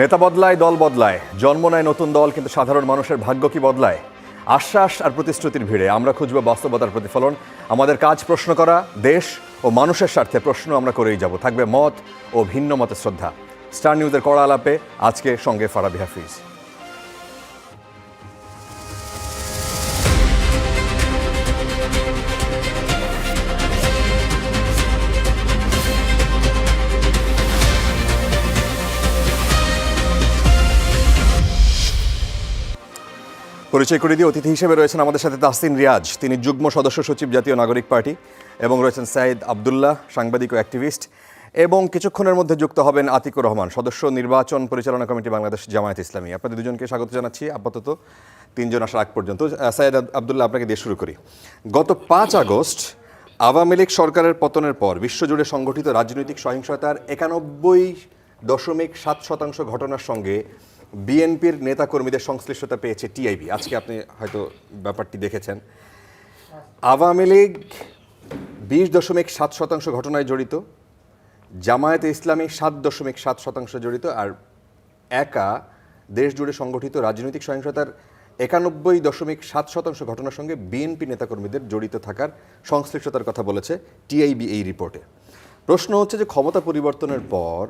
নেতা বদলায়, দল বদলায়, জন্ম নেয় নতুন দল, কিন্তু সাধারণ মানুষের ভাগ্য কি বদলায়? আশ্বাস আর প্রতিশ্রুতির ভিড়ে আমরা খুঁজব বাস্তবতার প্রতিফলন। আমাদের কাজ প্রশ্ন করা, দেশ ও মানুষের স্বার্থে প্রশ্ন আমরা করেই যাব। থাকবে মত ও ভিন্ন মতের শ্রদ্ধা। স্টার নিউজের কড়া আলাপে আজকে সঙ্গে ফারাবি হাফিজ। পরিচয় করে দিয়ে অতিথি হিসেবে রয়েছেন আমাদের সাথে তাহসিন রিয়াজ, তিনি যুগ্ম সদস্য সচিব, জাতীয় নাগরিক পার্টি, এবং রয়েছেন সাইদ আবদুল্লাহ, সাংবাদিক ও অ্যাক্টিভিস্ট, এবং কিছুক্ষণের মধ্যে যুক্ত হবেন আতিকুর রহমান, সদস্য নির্বাচন পরিচালনা কমিটি, বাংলাদেশ জামায়াত ইসলামী। আপনাদের দুজনকে স্বাগত জানাচ্ছি আপাতত তিনজন আসার আগ পর্যন্ত। সাইদ আবদুল্লাহ, আপনাকে দিয়ে শুরু করি। গত 5 আগস্ট আওয়ামী লীগ সরকারের পতনের পর বিশ্বজুড়ে সংগঠিত রাজনৈতিক সহিংসতার 91.7% ঘটনার সঙ্গে বিএনপির নেতাকর্মীদের সংশ্লিষ্টতা পেয়েছে টিআইবি। আজকে আপনি হয়তো ব্যাপারটি দেখেছেন। আওয়ামী লীগ 20.7% ঘটনায় জড়িত, জামায়াতে ইসলামী 7.7% জড়িত, আর একা দেশ জুড়ে সংগঠিত রাজনৈতিক সহিংসতার 91.7% ঘটনার সঙ্গে বিএনপি নেতাকর্মীদের জড়িত থাকার সংশ্লিষ্টতার কথা বলেছে টিআইবি এই রিপোর্টে। প্রশ্ন হচ্ছে যে ক্ষমতা পরিবর্তনের পর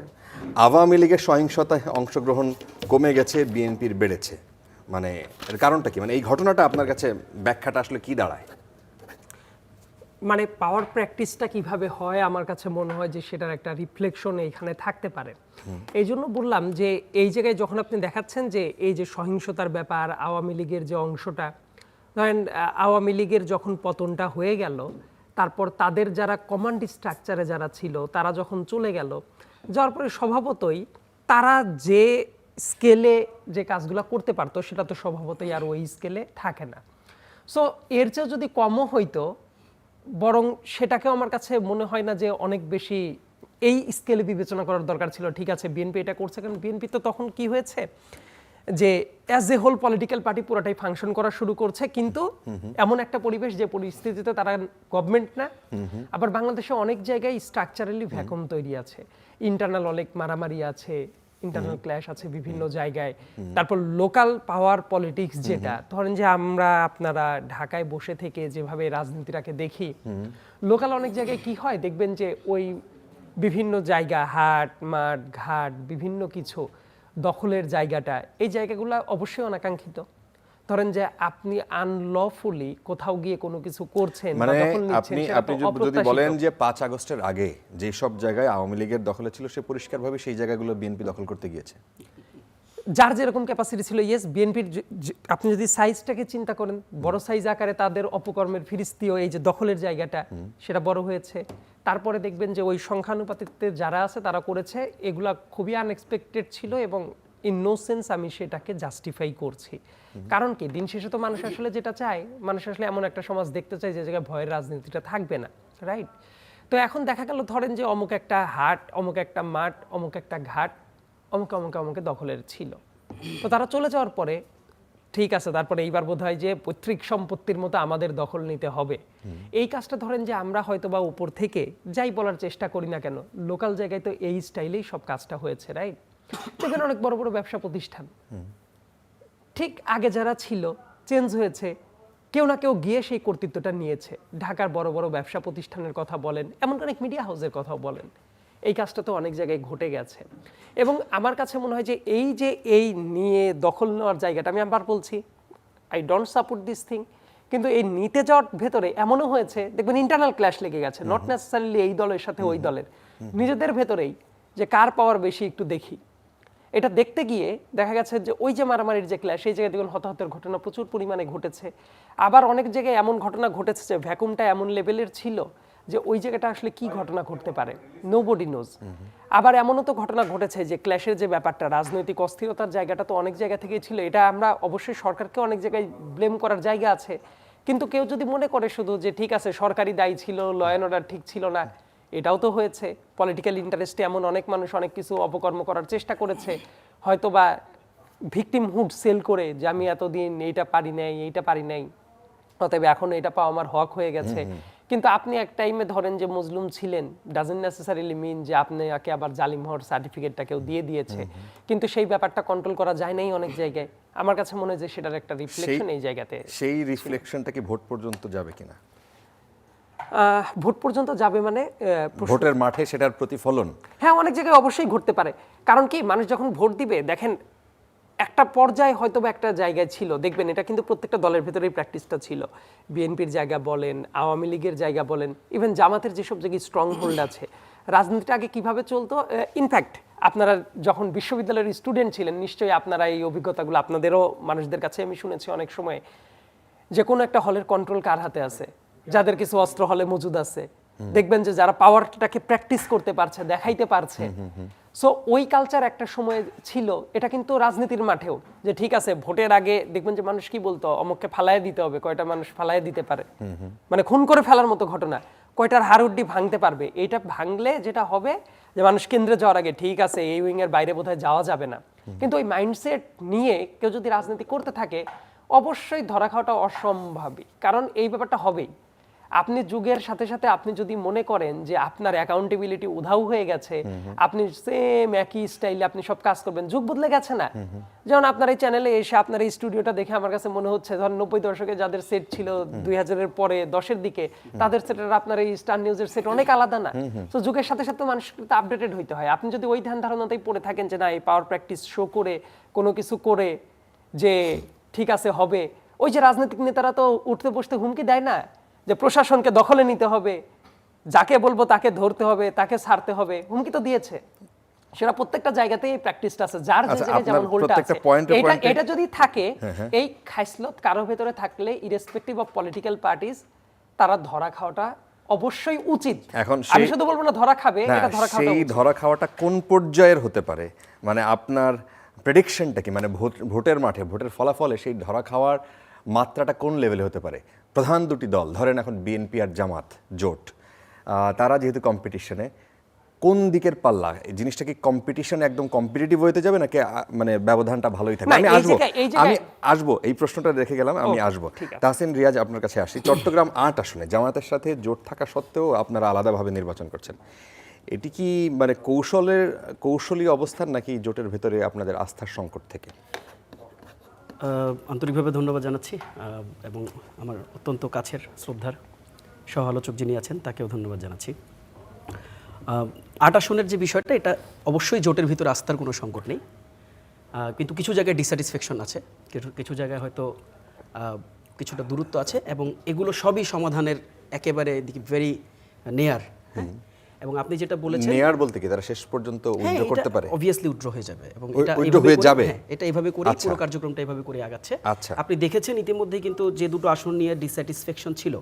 আওয়ামী লীগের সহিংসতায় অংশগ্রহণ কমে গেছে, বিএনপির বেড়েছে, মানে এর কারণটা কি? মানে এই ঘটনাটা আপনার কাছে ব্যাখ্যাটা আসলে কি দাঁড়ায়? মানে পাওয়ার প্র্যাকটিসটা কিভাবে হয়, আমার কাছে মনে হয় যে সেটার একটা রিফ্লেকশন এইখানে থাকতে পারে। এই জন্য বললাম যে এই জায়গায় যখন আপনি দেখাচ্ছেন যে এই যে সহিংসতার ব্যাপার, আওয়ামী লীগের যে অংশটা, ধরেন আওয়ামী লীগের যখন পতনটা হয়ে গেল, তারপর তাদের যারা কমান্ড স্ট্রাকচারে যারা ছিল তারা যখন চলে গেল, যাওয়ার পরে স্বভাবতই তারা যে স্কেলে যে কাজগুলো করতে পারতো সেটা তো স্বভাবতই আর ওই স্কেলে থাকে না। সো এর চেয়ে যদি কমও হইতো, বরং সেটাকেও আমার কাছে মনে হয় না যে অনেক বেশি এই স্কেলে বিবেচনা করার দরকার ছিল। ঠিক আছে, বিএনপি এটা করছে, কারণ বিএনপি তো তখন কি হয়েছে যে as a whole political party পুরোটাই ফাংশন করা শুরু করছে, কিন্তু এমন একটা পরিবেশ যে পরিস্থিতিতে তারা গভর্নমেন্ট না। আবার বাংলাদেশে অনেক জায়গায় স্ট্রাকচারালি ভ্যাকুম তৈরি আছে, ইন্টারনাল অনেক মারামারি আছে, ইন্টারনাল ক্ল্যাশ আছে বিভিন্ন জায়গায়। তারপর লোকাল পাওয়ার পলিটিক্স, যেটা ধরেন যে আমরা আপনারা ঢাকায় বসে থেকে যেভাবে রাজনীতিটাকে দেখি, লোকাল অনেক জায়গায় কি হয় দেখবেন যে ওই বিভিন্ন জায়গা, হাট, মাঠ, ঘাট, বিভিন্ন কিছু দখলের জায়গাটা, এই জায়গাগুলো অবশ্যই অনাকাঙ্ক্ষিত। ধরেন যে আপনি আনলফুলি কোথাও গিয়ে কোনো কিছু করছেন, মানে আপনি যদি বলেন যে 5 আগস্টের আগে যে সব জায়গায় আওয়ামী লীগের দখলে ছিল, সে পরিষ্কারভাবে সেই জায়গাগুলো বিএনপি দখল করতে গিয়েছে, যার যেরকম ক্যাপাসিটি ছিল। ইয়েস, বিএনপির আপনি যদি সাইজটাকে চিন্তা করেন, বড় সাইজ আকারে তাদের অপকর্মের ফিরিস্তিও এই যে দখলের জায়গাটা, সেটা বড় হয়েছে। তারপরে দেখবেন যে ওই সংখ্যানুপাতিতে যারা আছে তারা করেছে, এগুলা খুবই আনএক্সপেক্টেড ছিল, এবং ইন নো সেন্স আমি সেটাকে জাস্টিফাই করছি। কারণ কি, দিন শেষে তো মানুষ আসলে যেটা চায়, মানুষ আসলে এমন একটা সমাজ দেখতে চায় যে জায়গায় ভয়ের রাজনীতিটা থাকবে না, রাইট? তো এখন দেখা গেল ধরেন যে অমুক একটা হাট, অমুক একটা মাঠ, অমুক একটা ঘাট অমুকে দখলের ছিল। তো তারা চলে যাওয়ার পরে ঠিক আছে, তারপরে এইবার বোধ হয় যে পৈতৃক সম্পত্তির মতো আমাদের দখল নিতে হবে। এই কাজটা ধরেন যে আমরা হয়তো বা উপর থেকে যাই বলার চেষ্টা করি না কেন, লোকাল জায়গায় তো এই স্টাইলেই সব কাজটা হয়েছে, রাইট? দেখবেন অনেক বড় বড় ব্যবসা প্রতিষ্ঠান ঠিক আগে যারা ছিল চেঞ্জ হয়েছে, কেউ না কেউ গিয়ে সেই কর্তৃত্বটা নিয়েছে। ঢাকার বড় বড় ব্যবসা প্রতিষ্ঠানের কথা বলেন, এমন অনেক মিডিয়া হাউসের কথাও বলেন, এই কাজটা তো অনেক জায়গায় ঘটে গেছে। এবং আমার কাছে মনে হয় যে এই যে এই নিয়ে দখল নেওয়ার জায়গাটা, আমি আবার বলছি I don't support this thing, কিন্তু এই নিতে যাওয়ার ভেতরে এমনও হয়েছে দেখবেন ইন্টারনাল ক্ল্যাশ লেগে গেছে, নট নেসেসারিলি এই দলের সাথে ওই দলের, নিজেদের ভেতরেই, যে কার পাওয়ার বেশি একটু দেখি। এটা দেখতে গিয়ে দেখা গেছে যে ওই যে মারামারির যে ক্ল্যাশ, এই জায়গায় দেখুন হতাহতের ঘটনা প্রচুর পরিমাণে ঘটেছে। আবার অনেক জায়গায় এমন ঘটনা ঘটেছে যে ভ্যাকুমটা এমন লেভেলের ছিল যে ওই জায়গাটা আসলে কি ঘটনা ঘটতে পারে, নোবডি নোজ। আবার এমনও তো ঘটনা ঘটেছে যে ক্ল্যাশের যে ব্যাপারটা, রাজনৈতিক অস্থিরতার জায়গাটা তো অনেক জায়গা থেকে ছিল। এটা আমরা অবশ্যই সরকারকে অনেক জায়গায় ব্লেম করার জায়গা আছে, কিন্তু কেউ যদি মনে করে শুধু যে ঠিক আছে সরকারি দায়ী ছিল, ল অ্যান্ড অর্ডার ঠিক ছিল না, এটাও তো হয়েছে। পলিটিক্যাল ইন্টারেস্টে এমন অনেক মানুষ অনেক কিছু অপকর্ম করার চেষ্টা করেছে, হয়তো বা ভিকটিমহুড সেল করে যে আমি এতদিন এইটা পারি নাই, অতএব এখন এটা পাওয়া আমার হক হয়ে গেছে। কিন্তু আপনি এক টাইমে ধরেন যে মজলুম ছিলেন, ডাজন্ট নেসেসারিলি মিন যে আপনাকে আবার জালিম হওয়ার সার্টিফিকেটটা কেউ দিয়ে দিয়েছে, কিন্তু সেই ব্যাপারটা কন্ট্রোল করা যায় নাই অনেক জায়গায়। আমার কাছে মনে হয় যে সেটার একটা রিফ্লেকশন এই জায়গাতে। সেই রিফ্লেকশনটা কি ভোট পর্যন্ত যাবে কিনা? ভোট পর্যন্ত যাবে মানে ভোটের মাঠে সেটার প্রতিফলন? হ্যাঁ, অনেক জায়গায় অবশ্যই ঘটতে পারে। কারণ কি, মানুষ যখন ভোট দিবে, দেখেন একটা পর্যায়ে হয়তো বা একটা জায়গায় ছিল, দেখবেন এটা কিন্তু প্রত্যেকটা দলের ভেতরেই প্র্যাকটিসটা ছিল। বিএনপির জায়গা বলেন, আওয়ামী লীগের জায়গা বলেন, ইভেন জামাতের যেসব জায়গায় স্ট্রং হোল্ড আছে, রাজনীতিটা আগে কিভাবে চলতো। ইনফ্যাক্ট আপনারা যখন বিশ্ববিদ্যালয়ের স্টুডেন্ট ছিলেন, নিশ্চয়ই আপনারা এই অভিজ্ঞতাগুলো, আপনাদেরও মানুষদের কাছে আমি শুনেছি অনেক সময়, যে কোনো একটা হলের কন্ট্রোল কার হাতে আছে, যাদের কিছু অস্ত্র হলে মজুদ আছে, দেখবেন যে যারা পাওয়ারটাকে প্র্যাকটিস করতে পারছে, দেখাইতে পারছে। সো ওই কালচার একটা সময় ছিল। এটা কিন্তু রাজনীতির মাঠেও, যে ঠিক আছে ভোটের আগে দেখবেন যে মানুষ কি বলতো, অমুককে ফালায় দিতে হবে, কয়টা মানুষ ফালায় দিতে পারে, মানে খুন করে ফেলার মতো ঘটনা, কয়টার হাড়ুড্ডি ভাঙতে পারবে। এইটা ভাঙলে যেটা হবে যে মানুষ কেন্দ্রে যাওয়ার আগে ঠিক আছে এই উইং এর বাইরে বোধহয় যাওয়া যাবে না। কিন্তু ওই মাইন্ডসেট নিয়ে কেউ যদি রাজনীতি করতে থাকে, অবশ্যই ধরা খাওয়াটা অসম্ভাবী। কারণ এই ব্যাপারটা হবেই। আপনি যুগের সাথে সাথে আপনি যদি মনে করেন যে আপনার অ্যাকাউন্টেবিলিটি উধাও হয়ে গেছে, আপনি সেম একই স্টাইলে আপনি সব কাজ করবেন, যুগ বদলে গেছে না? যেমন আপনার এই চ্যানেলে এসে আপনার এই স্টুডিওটা দেখে আমার কাছে মনে হচ্ছে ধরেন 90 দশকে যাদের সেট ছিল 2000-এর পরে 10-এর দিকে, তাদের সেটের আপনার এই স্টার নিউজের সেট অনেক আলাদা না? তো যুগের সাথে সাথে মানুষকে আপডেটেড হইতে হয়। আপনি যদি ওই ধ্যান ধারণাতেই পড়ে থাকেন যে না এই পাওয়ার প্র্যাকটিস শো করে কোনো কিছু করে যে ঠিক আছে হবে, ওই যে রাজনৈতিক নেতারা তো উঠতে বসতে হুমকি দেয় না যে প্রশাসনকে দখলে নিতে হবে, যাকে বলবো তাকে ধরতে হবে, তাকে ছাড়তে হবে, হুমকি তো দিয়েছে। সেটা প্রত্যেকটা জায়গাতেই এই প্র্যাকটিসটা আছে, যার যে জায়গায় যেমন হোল্ডটা আছে। এটা যদি থাকে, এই খাইসলত কারো ভেতরে থাকলে, ইরেসপেক্টিভ অফ পলিটিক্যাল পার্টিস, তারা ধরা খাওয়াটা অবশ্যই উচিত। এখন আমি শুধু বলবো না ধরা খাবে, এটা ধরা খাওয়াটা সেই ধরা খাওয়াটা কোন পর্যায়ের হতে পারে, মানে আপনার প্রেডিকশনটা কি? মানে ভোটের মাঠে, ভোটের ফলাফলে সেই ধরা খাওয়ার মাত্রাটা কোন লেভেলে হতে পারে? প্রধান দুটি দল, ধরেন এখন বিএনপি আর জামাত জোট, তারা যেহেতু কম্পিটিশনে, কোন দিকের পাল্লা? এই জিনিসটা কি কম্পিটিশন একদম কম্পিটিটিভ হতে যাবে নাকি মানে ব্যবধানটা ভালোই থাকবে? আমি আসবো এই প্রশ্নটা রেখে গেলাম, আমি আসবো। তাহসিন রিয়াজ, আপনার কাছে আসি। চট্টগ্রাম 8 আসনে জামাতের সাথে জোট থাকা সত্ত্বেও আপনারা আলাদাভাবে নির্বাচন করছেন, এটি কি মানে কৌশলী অবস্থান নাকি জোটের ভেতরে আপনাদের আস্থার সংকট থেকে? আন্তরিকভাবে ধন্যবাদ জানাচ্ছি, এবং আমার অত্যন্ত কাছের শ্রদ্ধার সহ আলোচক যিনি আছেন তাকেও ধন্যবাদ জানাচ্ছি। 8 আসনের যে বিষয়টা, এটা অবশ্যই জোটের ভিতরে আস্থার কোনো সংকট নেই, কিন্তু কিছু জায়গায় ডিস্যাটিসফ্যাকশন আছে, কিছু জায়গায় হয়তো কিছুটা দূরত্ব আছে, এবং এগুলো সবই সমাধানের একেবারে ভেরি নেয়ার। এবং আপনি যেটা বলেছেন, নেয়ার বলতে কি তারা শেষ পর্যন্ত উইথড্র করতে পারে? অবভিয়াসলি উইথড্র হয়ে যাবে, এবং এটা এইভাবে করে পুরো কার্যক্রমটা এইভাবে করে আগাচ্ছে। আপনি দেখেছেন ইতিমধ্যে কিন্তু যে দুটো আসন নিয়ে ডিস্যাটিসফ্যাকশন ছিল,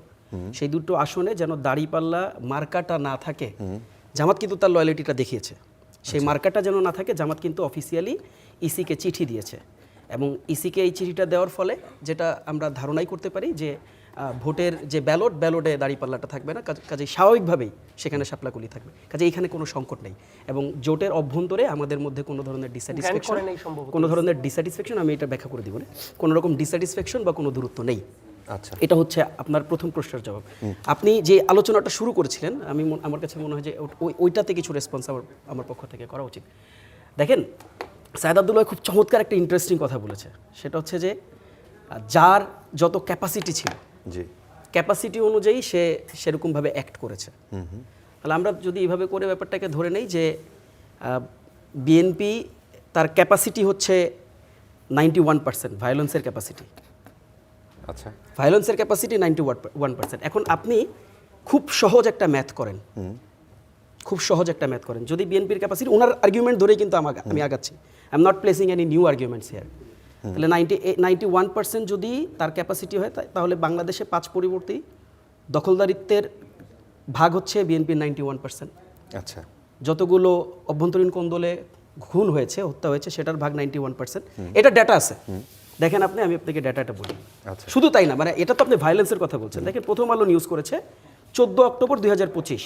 সেই দুটো আসনে যেন দাঁড়িপাল্লা মার্কাটা না থাকে, জামাত কিন্তু তার লয়ালিটিটা দেখিয়েছে। সেই মার্কাটা যেন না থাকে, জামাত কিন্তু অফিসিয়ালি ইসিকে চিঠি দিয়েছে, এবং ইসিকে এই চিঠিটা দেওয়ার ফলে যেটা আমরা ধারণাই করতে পারি যে ভোটের যে ব্যালটে দাঁড়িপাল্লাটা থাকবে না, কাজেই স্বাভাবিকভাবেই সেখানে শাপলাকুলি থাকবে, কাজে এইখানে কোনো সংকট নেই। এবং জোটের অভ্যন্তরে আমাদের মধ্যে কোনো ধরনের ডিস্যাটিসফ্যাকশন আমি এটা ব্যাখ্যা করে দিব না, কোনো রকম ডিস্যাটিসফ্যাকশন বা কোনো দূরত্ব নেই। আচ্ছা, এটা হচ্ছে আপনার প্রথম প্রশ্নের জবাব। আপনি যে আলোচনাটা শুরু করেছিলেন, আমার কাছে মনে হয় যে ওইটাতে কিছু রেসপন্স আমার পক্ষ থেকে করা উচিত। দেখেন, সায়েদ আব্দুল্লাহ খুব চমৎকার একটা ইন্টারেস্টিং কথা বলেছে, সেটা হচ্ছে যে যার যত ক্যাপাসিটি ছিল, ক্যাপাসিটি অনুযায়ী সে সেরকমভাবে অ্যাক্ট করেছে। তাহলে আমরা যদি এইভাবে করে ব্যাপারটাকে ধরে নেই যে বিএনপি তার ক্যাপাসিটি হচ্ছে 91% ভায়োলেন্সের ক্যাপাসিটি। আচ্ছা, ভায়োলেন্সের ক্যাপাসিটি 91%। এখন আপনি খুব সহজ একটা ম্যাথ করেন, যদি বিএনপির ক্যাপাসিটি, ওনার আর্গুমেন্ট ধরেই কিন্তু আমি আগাচ্ছি, I am not placing any new arguments here. তাহলে 91% যদি তার ক্যাপাসিটি হয়, তাহলে বাংলাদেশে 5 পরিবর্তী দখলদারিত্বের ভাগ হচ্ছে বিএনপির 91%। আচ্ছা, যতগুলো অভ্যন্তরীণ কোন্দলে খুন হয়েছে, হত্যা হয়েছে, সেটার ভাগ 91%। এটা ডেটা আছে, দেখেন আমি আপনাকে ডেটাটা বলি। শুধু তাই না, মানে এটা তো আপনি ভায়োলেন্সের কথা বলছেন। দেখেন, প্রথম আলো নিউজ করেছে 14 অক্টোবর 2025,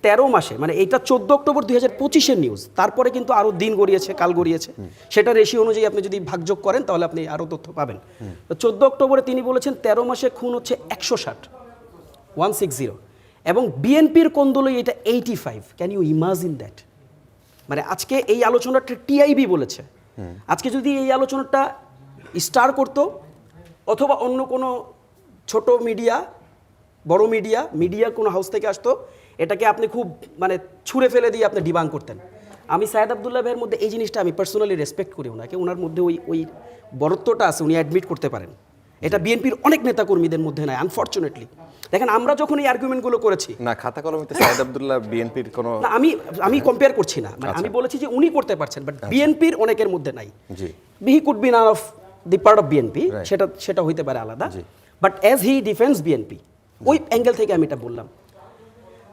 13 মাসে, মানে এইটা 14 অক্টোবর 2025-এর নিউজ, তারপরে কিন্তু আরও দিন গড়িয়েছে, কাল গড়িয়েছে, সেটা রেশিও অনুযায়ী আপনি যদি ভাগযোগ করেন তাহলে আপনি আরও তথ্য পাবেন। তো 14 অক্টোবরে তিনি বলেছেন 13 মাসে খুন হচ্ছে 160। এবং বিএনপির কোন্দলে এটা 85। Can you imagine that? মানে আজকে এই আলোচনাটা টিআইবি বলেছে, আজকে যদি এই আলোচনাটা স্টার করতো অথবা অন্য কোনো ছোট মিডিয়া, বড় মিডিয়া কোনো হাউস থেকে আসতো, এটাকে আপনি খুব মানে ছুঁড়ে ফেলে দিয়ে আপনি ডিবাং করতেন। আমি সায়েদ আব্দুল্লাহ ভাইয়ের মধ্যে এই জিনিসটা আমি পার্সোনালি রেসপেক্ট করি ওনাকে, ওনার মধ্যে ওই বরত্বটা আছে, উনি অ্যাডমিট করতে পারেন। এটা বিএনপির অনেক নেতাকর্মীদের মধ্যে নাই, আনফর্চুনেটলি। দেখেন আমরা যখন এই আর্গুমেন্টগুলো করেছি, না খাতা কলমে তো সায়েদ আব্দুল্লাহ বিএনপির কোনো, না আমি কম্পেয়ার করছি না, মানে আমি বলেছি যে উনি করতে পারছেন, বাট বিএনপির অনেকের মধ্যে নাই। জি, he could be none of the part of BNP, সেটা হইতে পারে আলাদা, but as he defence BNP, ওই অ্যাঙ্গেল থেকে আমি এটা বললাম।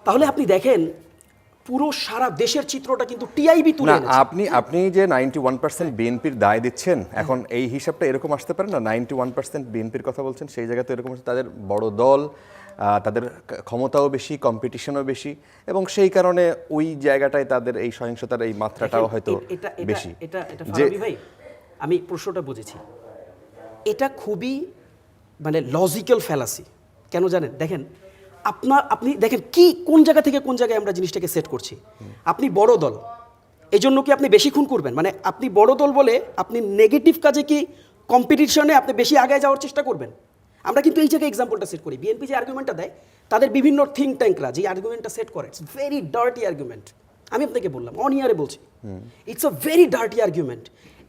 তাহলে আপনি দেখেন পুরো সারা দেশের চিত্রটা কিন্তু টিআইবি তুলে এনেছে। আপনি যে 91% বিএনপির দায় দিচ্ছেন, এখন এই হিসাবটা এরকম আসতে পারে না? 91% বিএনপির কথা বলছেন, সেই জায়গাতে এরকম হচ্ছে তাদের বড় দল, তাদের ক্ষমতাও বেশি, কম্পিটিশনও বেশি, এবং সেই কারণে ওই জায়গাটায় তাদের এই সহিংসতার এই মাত্রাটাও হয়তো বেশি। এটা ফারাবী ভাই, আমি প্রশ্নটা বুঝেছি। এটা খুবই মানে লজিক্যাল ফ্যালাসি। কেন জানেন? দেখেন আপনি দেখেন কি কোন জায়গা থেকে কোন জায়গায় আমরা জিনিসটাকে সেট করছি। আপনি বড় দল, এই জন্য কি আপনি বেশি খুন করবেন? মানে আপনি বড় দল বলে আপনি নেগেটিভ কাজে কি কম্পিটিশনে আপনি বেশি আগায় যাওয়ার চেষ্টা করবেন? আমরা কিন্তু এই জায়গায় এক্সাম্পলটা সেট করি। বিএনপি যে আর্গুমেন্টটা দেয়, তাদের বিভিন্ন থিঙ্ক ট্যাঙ্করা যে আর্গুমেন্টটা সেট করে, ইটস ভেরি ডার্টি আর্গুমেন্ট। আমি আপনাকে বললাম, অন ইয়ারে বলছি, it's a very dirty argument.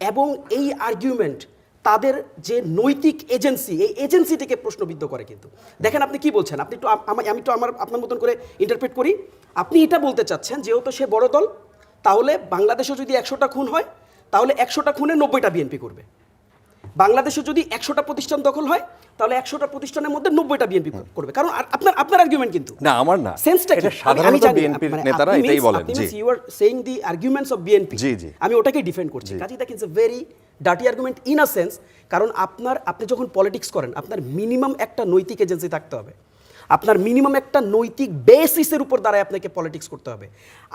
এবং এই আর্গুমেন্ট তাদের যে নৈতিক এজেন্সি, এই এজেন্সিটিকে প্রশ্নবিদ্ধ করে। কিন্তু দেখেন আপনি কি বলছেন, আপনি একটু আমি তো আপনার মতন করে ইন্টারপ্রেট করি। আপনি এটা বলতে চাচ্ছেন যেহেতু সে বড় দল, তাহলে বাংলাদেশে যদি 100টা খুন হয়, তাহলে 100টা খুনে 90টা বিএনপি করবে। বাংলাদেশে যদি 100টা প্রতিষ্ঠান দখল হয়, তাহলে 100টা প্রতিষ্ঠানের মধ্যে 90টা বিএনপি করবে। কারণ আপনার আর্গুমেন্ট কিন্তু না, আমার না, সেন্সটা এটা সাধারণত বিএনপির নেতারা এটাই বলেন। জি, you are saying the arguments of BNP. জি জি, আমি ওটাকেই ডিফেন্ড করছি। কাজেই that is a very dirty argument in a sense. কারণ আপনি যখন পলিটিক্স করেন, আপনার মিনিমাম একটা নৈতিক এজেন্সি থাকতে হবে, আপনার মিনিমাম একটা নৈতিক বেসিসের উপর দাঁড়ায় আপনাকে পলিটিক্স করতে হবে।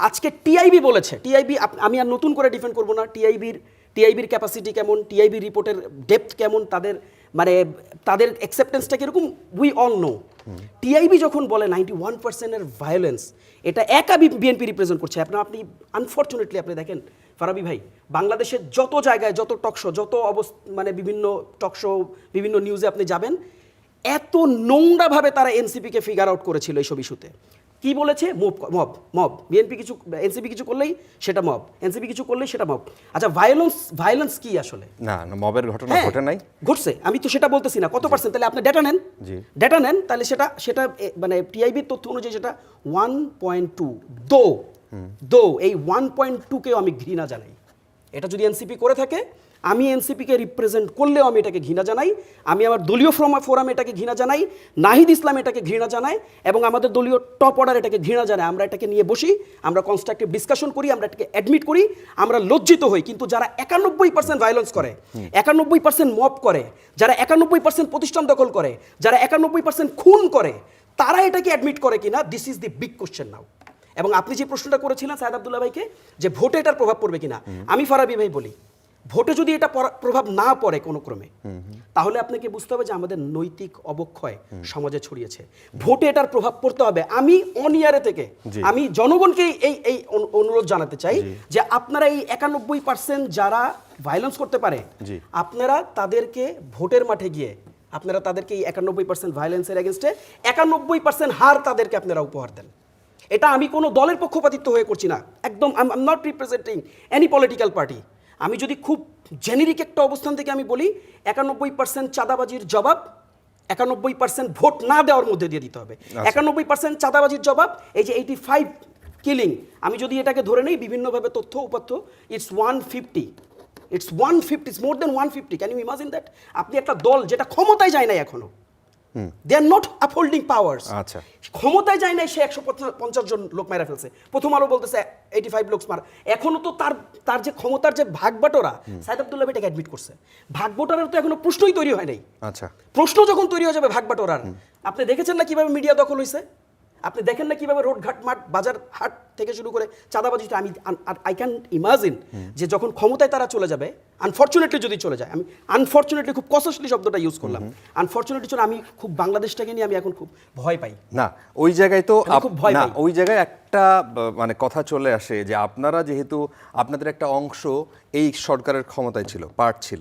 আজকে টিআইবি বলেছে, টিআইবি আমি আর নতুন করে ডিফেন্ড করবো না, টিআইবির ক্যাপাসিটি কেমন, টিআইবি রিপোর্টের ডেপথ কেমন, তাদের অ্যাকসেপ্টেন্সটা কীরকম, উই অল নো। টিআইবি যখন বলে 91%-এর ভায়োলেন্স, এটা একা বিএনপি রিপ্রেজেন্ট করছে। আপনি আনফর্চুনেটলি আপনি দেখেন ফারাবী ভাই, বাংলাদেশের যত জায়গায়, যত টকশো, মানে বিভিন্ন টকশো, বিভিন্ন নিউজে আপনি যাবেন, এত নোংরাভাবে তারা এনসিপিকে ফিগার আউট করেছিল এইসব ইস্যুতে। কি বলেছে? মব এনসিপি কিছু করলেই সেটা মব, এনসিপি কিছু করলেই সেটা মব। আচ্ছা, ভায়োলেন্স কি আসলে? না, মবের ঘটনা ঘটে নাই, ঘটছে। আমি তো সেটা বলতেছি না কত পার্সেন্ট। তাহলে আপনি ডেটা নেন, তাহলে সেটা মানে টিআইবির তথ্য অনুযায়ী সেটা 1.2। দো এই 1.2কেও আমি ঘৃণা জানাই। এটা যদি এনসিপি করে থাকে, আমি এনসিপিকে রিপ্রেজেন্ট করলেও আমি এটাকে ঘৃণা জানাই। আমি আমার দলীয় ফোরামে এটাকে ঘৃণা জানাই, নাহিদ ইসলাম এটাকে ঘৃণা জানায়, এবং আমাদের দলীয় টপ অর্ডার এটাকে ঘৃণা জানায়। আমরা এটাকে নিয়ে বসি, আমরা কনস্ট্রাকটিভ ডিসকাশন করি, আমরা এটাকে অ্যাডমিট করি, আমরা লজ্জিত হই। কিন্তু যারা 91% ভায়োলেন্স করে, 91% মব করে, যারা 91% প্রতিষ্ঠান দখল করে, যারা 91% খুন করে, তারা এটাকে অ্যাডমিট করে কিনা, this is the big question now. এবং আপনি যে প্রশ্নটা করেছিলেন সায়েদ আব্দুল্লাহ ভাইকে, যে ভোটে এটার প্রভাব পড়বে কিনা, আমি ফারাবী ভাই বলি, ভোটে যদি এটা প্রভাব না পড়ে কোনো ক্রমে, তাহলে আপনাকে বুঝতে হবে যে আমাদের নৈতিক অবক্ষয় সমাজে ছড়িয়েছে। ভোটে এটার প্রভাব পড়তে হবে। আমি অন ইয়ারে থেকে আমি জনগণকে এই অনুরোধ জানাতে চাই যে আপনারা এই 91% যারা ভায়োলেন্স করতে পারে, আপনারা তাদেরকে ভোটের মাঠে গিয়ে আপনারা তাদেরকে এই 91% ভায়োলেন্সের এগেনস্টে 91% হার তাদেরকে আপনারা উপহার দেন। এটা আমি কোনো দলের পক্ষপাতিত্ব হয়ে করছি না, একদম I am not representing any political party. আমি যদি খুব জেনেরিক একটা অবস্থান থেকে আমি বলি, 91% চাঁদাবাজির জবাব 91% ভোট না দেওয়ার মধ্যে দিয়ে দিতে হবে। 91% চাঁদাবাজির জবাব এই যে 85 কিলিং, আমি যদি এটাকে ধরে নেই বিভিন্নভাবে তথ্য উপাত্ত, it's 150, it's more than 150। Can you imagine that? আপনি একটা দল যেটা ক্ষমতায় যায় নাই এখনো, দে আর নট আপহোল্ডিং পাওয়ার্স, ক্ষমতায় যায় নাই, সে 150 জন লোক মারা ফেলছে। প্রথম আলো বলতেছে 85 লোক মার। এখনো তো তার যে ক্ষমতার যে ভাগবাটোরা, সায়েদ আব্দুল্লাহ এটাকে অ্যাডমিট করছে। ভাগবাটোরার তো এখনো প্রশ্নই তৈরি হয় নাই। আচ্ছা, প্রশ্ন যখন তৈরি হয়ে যাবে ভাগবাটোরার, আপনি দেখেছেন না কিভাবে মিডিয়া দখল হয়েছে? আপনি দেখেন না কিভাবে রোড ঘাট মাঠ বাজার হাট থেকে শুরু করে চাঁদাবাজি, আমি আই ক্যান ইমাজিন যে যখন ক্ষমতায় তারা চলে যাবে, আনফরচুনেটলি যদি চলে যায়, আমি আনফরচুনেটলি খুব কসেসলি শব্দটা ইউজ করলাম, আনফরচুনেটলি জন্য আমি খুব বাংলাদেশটাকে নিয়ে আমি এখন খুব ভয় পাই। না ওই জায়গায় তো আমি খুব ভয় না পাই। ওই জায়গায় একটা মানে কথা চলে আসে যে আপনারা যেহেতু আপনাদের একটা অংশ এই সরকারের ক্ষমতায় ছিল, পার্ট ছিল,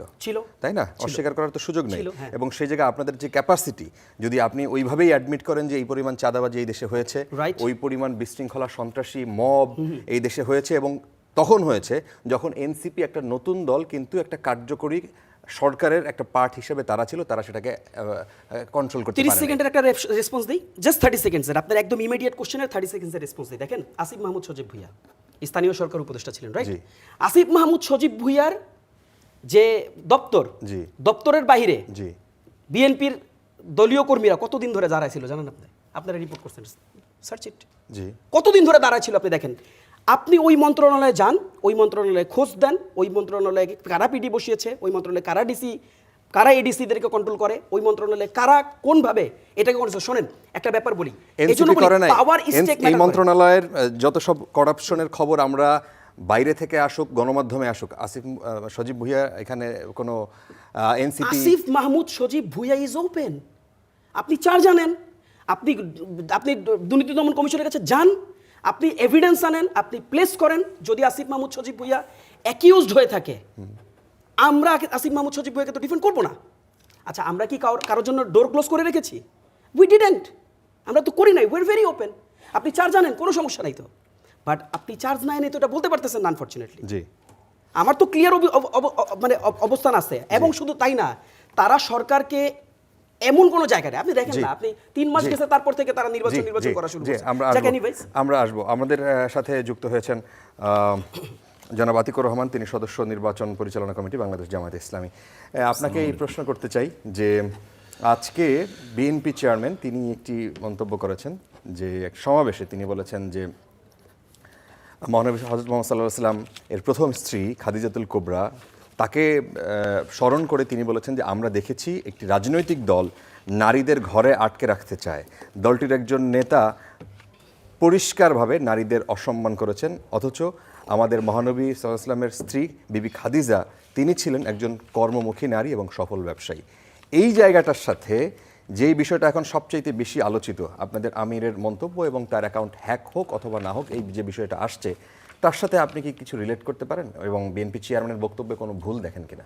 তাই না, অস্বীকার করার তো সুযোগ নেই। হ্যাঁ। এবং সেই জায়গায় আপনাদের যে ক্যাপাসিটি, যদি আপনি ওইভাবেই অ্যাডমিট করেন যে এই পরিমাণ চাঁদাবাজি এই দেশে হয়েছে, Right. ওই পরিমাণ বিশৃঙ্খলা সন্ত্রাসী মব এই দেশে হয়েছে, এবং তখন হয়েছে যখন এনসিপি একটা নতুন দল কিন্তু একটা কার্যকরী সরকারের একটা পার্ট হিসেবে তারা ছিল, তারা সেটাকে কন্ট্রোল করতে 30 পারে। সেকেন্ডের একটা রেসপন্স দিই, জাস্ট 30 সেকেন্ডসের, আপনার একদম ইমিডিয়েট কোশ্চেনের 30 সেকেন্ডসের রেসপন্স দিই। দেখেন, আসিফ মাহমুদ সজীব ভুঁইয়া স্থানীয় সরকার উপদেষ্টা ছিলেন, রাইট? জি। আসিফ মাহমুদ সজীব ভুঁইয়ার যে দপ্তর, জি। দপ্তরের বাইরে জি বিএনপির দলীয় কর্মীরা কতদিন ধরে দাঁড়ায় ছিল জানেন আপনি? আপনারা রিপোর্ট করছেন, সার্চ ইট। জি কতদিন ধরে দাঁড়ায় ছিল আপনি দেখেন। আপনি ওই মন্ত্রণালয়ে যান, ওই মন্ত্রণালয়ে খোঁজ দেন, ওই মন্ত্রণালয়ে কারা পিডি বসিয়েছে, ওই মন্ত্রণালয়ে কারা ডিসি, কারা এডিসিদেরকে কন্ট্রোল করে, ওই মন্ত্রণালয়ে কারা কোনভাবে এটাকে করেছে। শোনেন একটা ব্যাপার বলি, এনসিপি করে নাই, পাওয়ার স্টেক এই মন্ত্রণালয়ের যত সব করাপশনের খবর আমরা বাইরে থেকে আসুক, গণমাধ্যমে আসুক, আসিফ সজীব ভুঁইয়া এখানে কোনো NCP. Asif Mahmud Sajib Bhuiyan is open. আপনি চার জানেন, আপনি আপনি দুর্নীতি দমন কমিশনের কাছে যান, আপনি এভিডেন্স আনেন, আপনি প্লেস করেন। যদি আসিফ মাহমুদ সজীব ভুঁইয়া অ্যাকিউজড হয়ে থাকে, আমরা আসিফ মাহমুদ সজীব ভুঁইয়াকে তো ডিফেন্ড করবো না। আচ্ছা, আমরা কি কারোর জন্য ডোর ক্লোজ করে রেখেছি? উই ডিডেন্ট, আমরা তো করি নাই, উই আর ভেরি ওপেন। আপনি চার্জ জানেন, কোনো সমস্যা নাই তো, বাট আপনি চার্জ নাই তো এটা বলতে পারতেছেন না, আনফরচুনেটলি। জি আমার তো ক্লিয়ার মানে অবস্থান আছে। এবং শুধু তাই না, তারা সরকারকে এমন কোন জায়গায়, আপনি দেখেন না, আপনি 3 মাস গেছে, তারপর থেকে তারা নির্বাচন করা শুরু করেছে। আমরা আসবো। আমাদের সাথে যুক্ত হয়েছেন জনাব আতিকুর রহমান, তিনি সদস্য নির্বাচন পরিচালনা কমিটি, বাংলাদেশ জামায়াতে ইসলামী। আপনাকে এই প্রশ্ন করতে চাই যে আজকে বিএনপি চেয়ারম্যান তিনি একটি মন্তব্য করেছেন, যে এক সমাবেশে তিনি বলেছেন যে মহানবী হযরত মুহাম্মদ সাল্লাল্লাহু আলাইহি ওয়াসাল্লাম এর প্রথম স্ত্রী খাদিজাতুল কুবরা, তাকে স্মরণ করে তিনি বলেছেন যে আমরা দেখেছি একটি রাজনৈতিক দল নারীদের ঘরে আটকে রাখতে চায়। দলটির একজন নেতা পরিষ্কারভাবে নারীদের অসম্মান করেছেন, অথচ আমাদের মহানবী সাল্লাল্লাহু আলাইহি ওয়াসাল্লামের স্ত্রী বিবি খাদিজা তিনি ছিলেন একজন কর্মমুখী নারী এবং সফল ব্যবসায়ী। এই জায়গাটার সাথে যেই বিষয়টা এখন সবচাইতে বেশি আলোচিত, আপনাদের আমিরের মন্তব্য এবং তার অ্যাকাউন্ট হ্যাক হোক অথবা না হোক, এই যে বিষয়টা আসছে, তার সাথে আপনি কি কিছু রিলেট করতে পারেন এবং বিএনপি চেয়ারম্যানের বক্তব্যে কোনো ভুল দেখেন কিনা?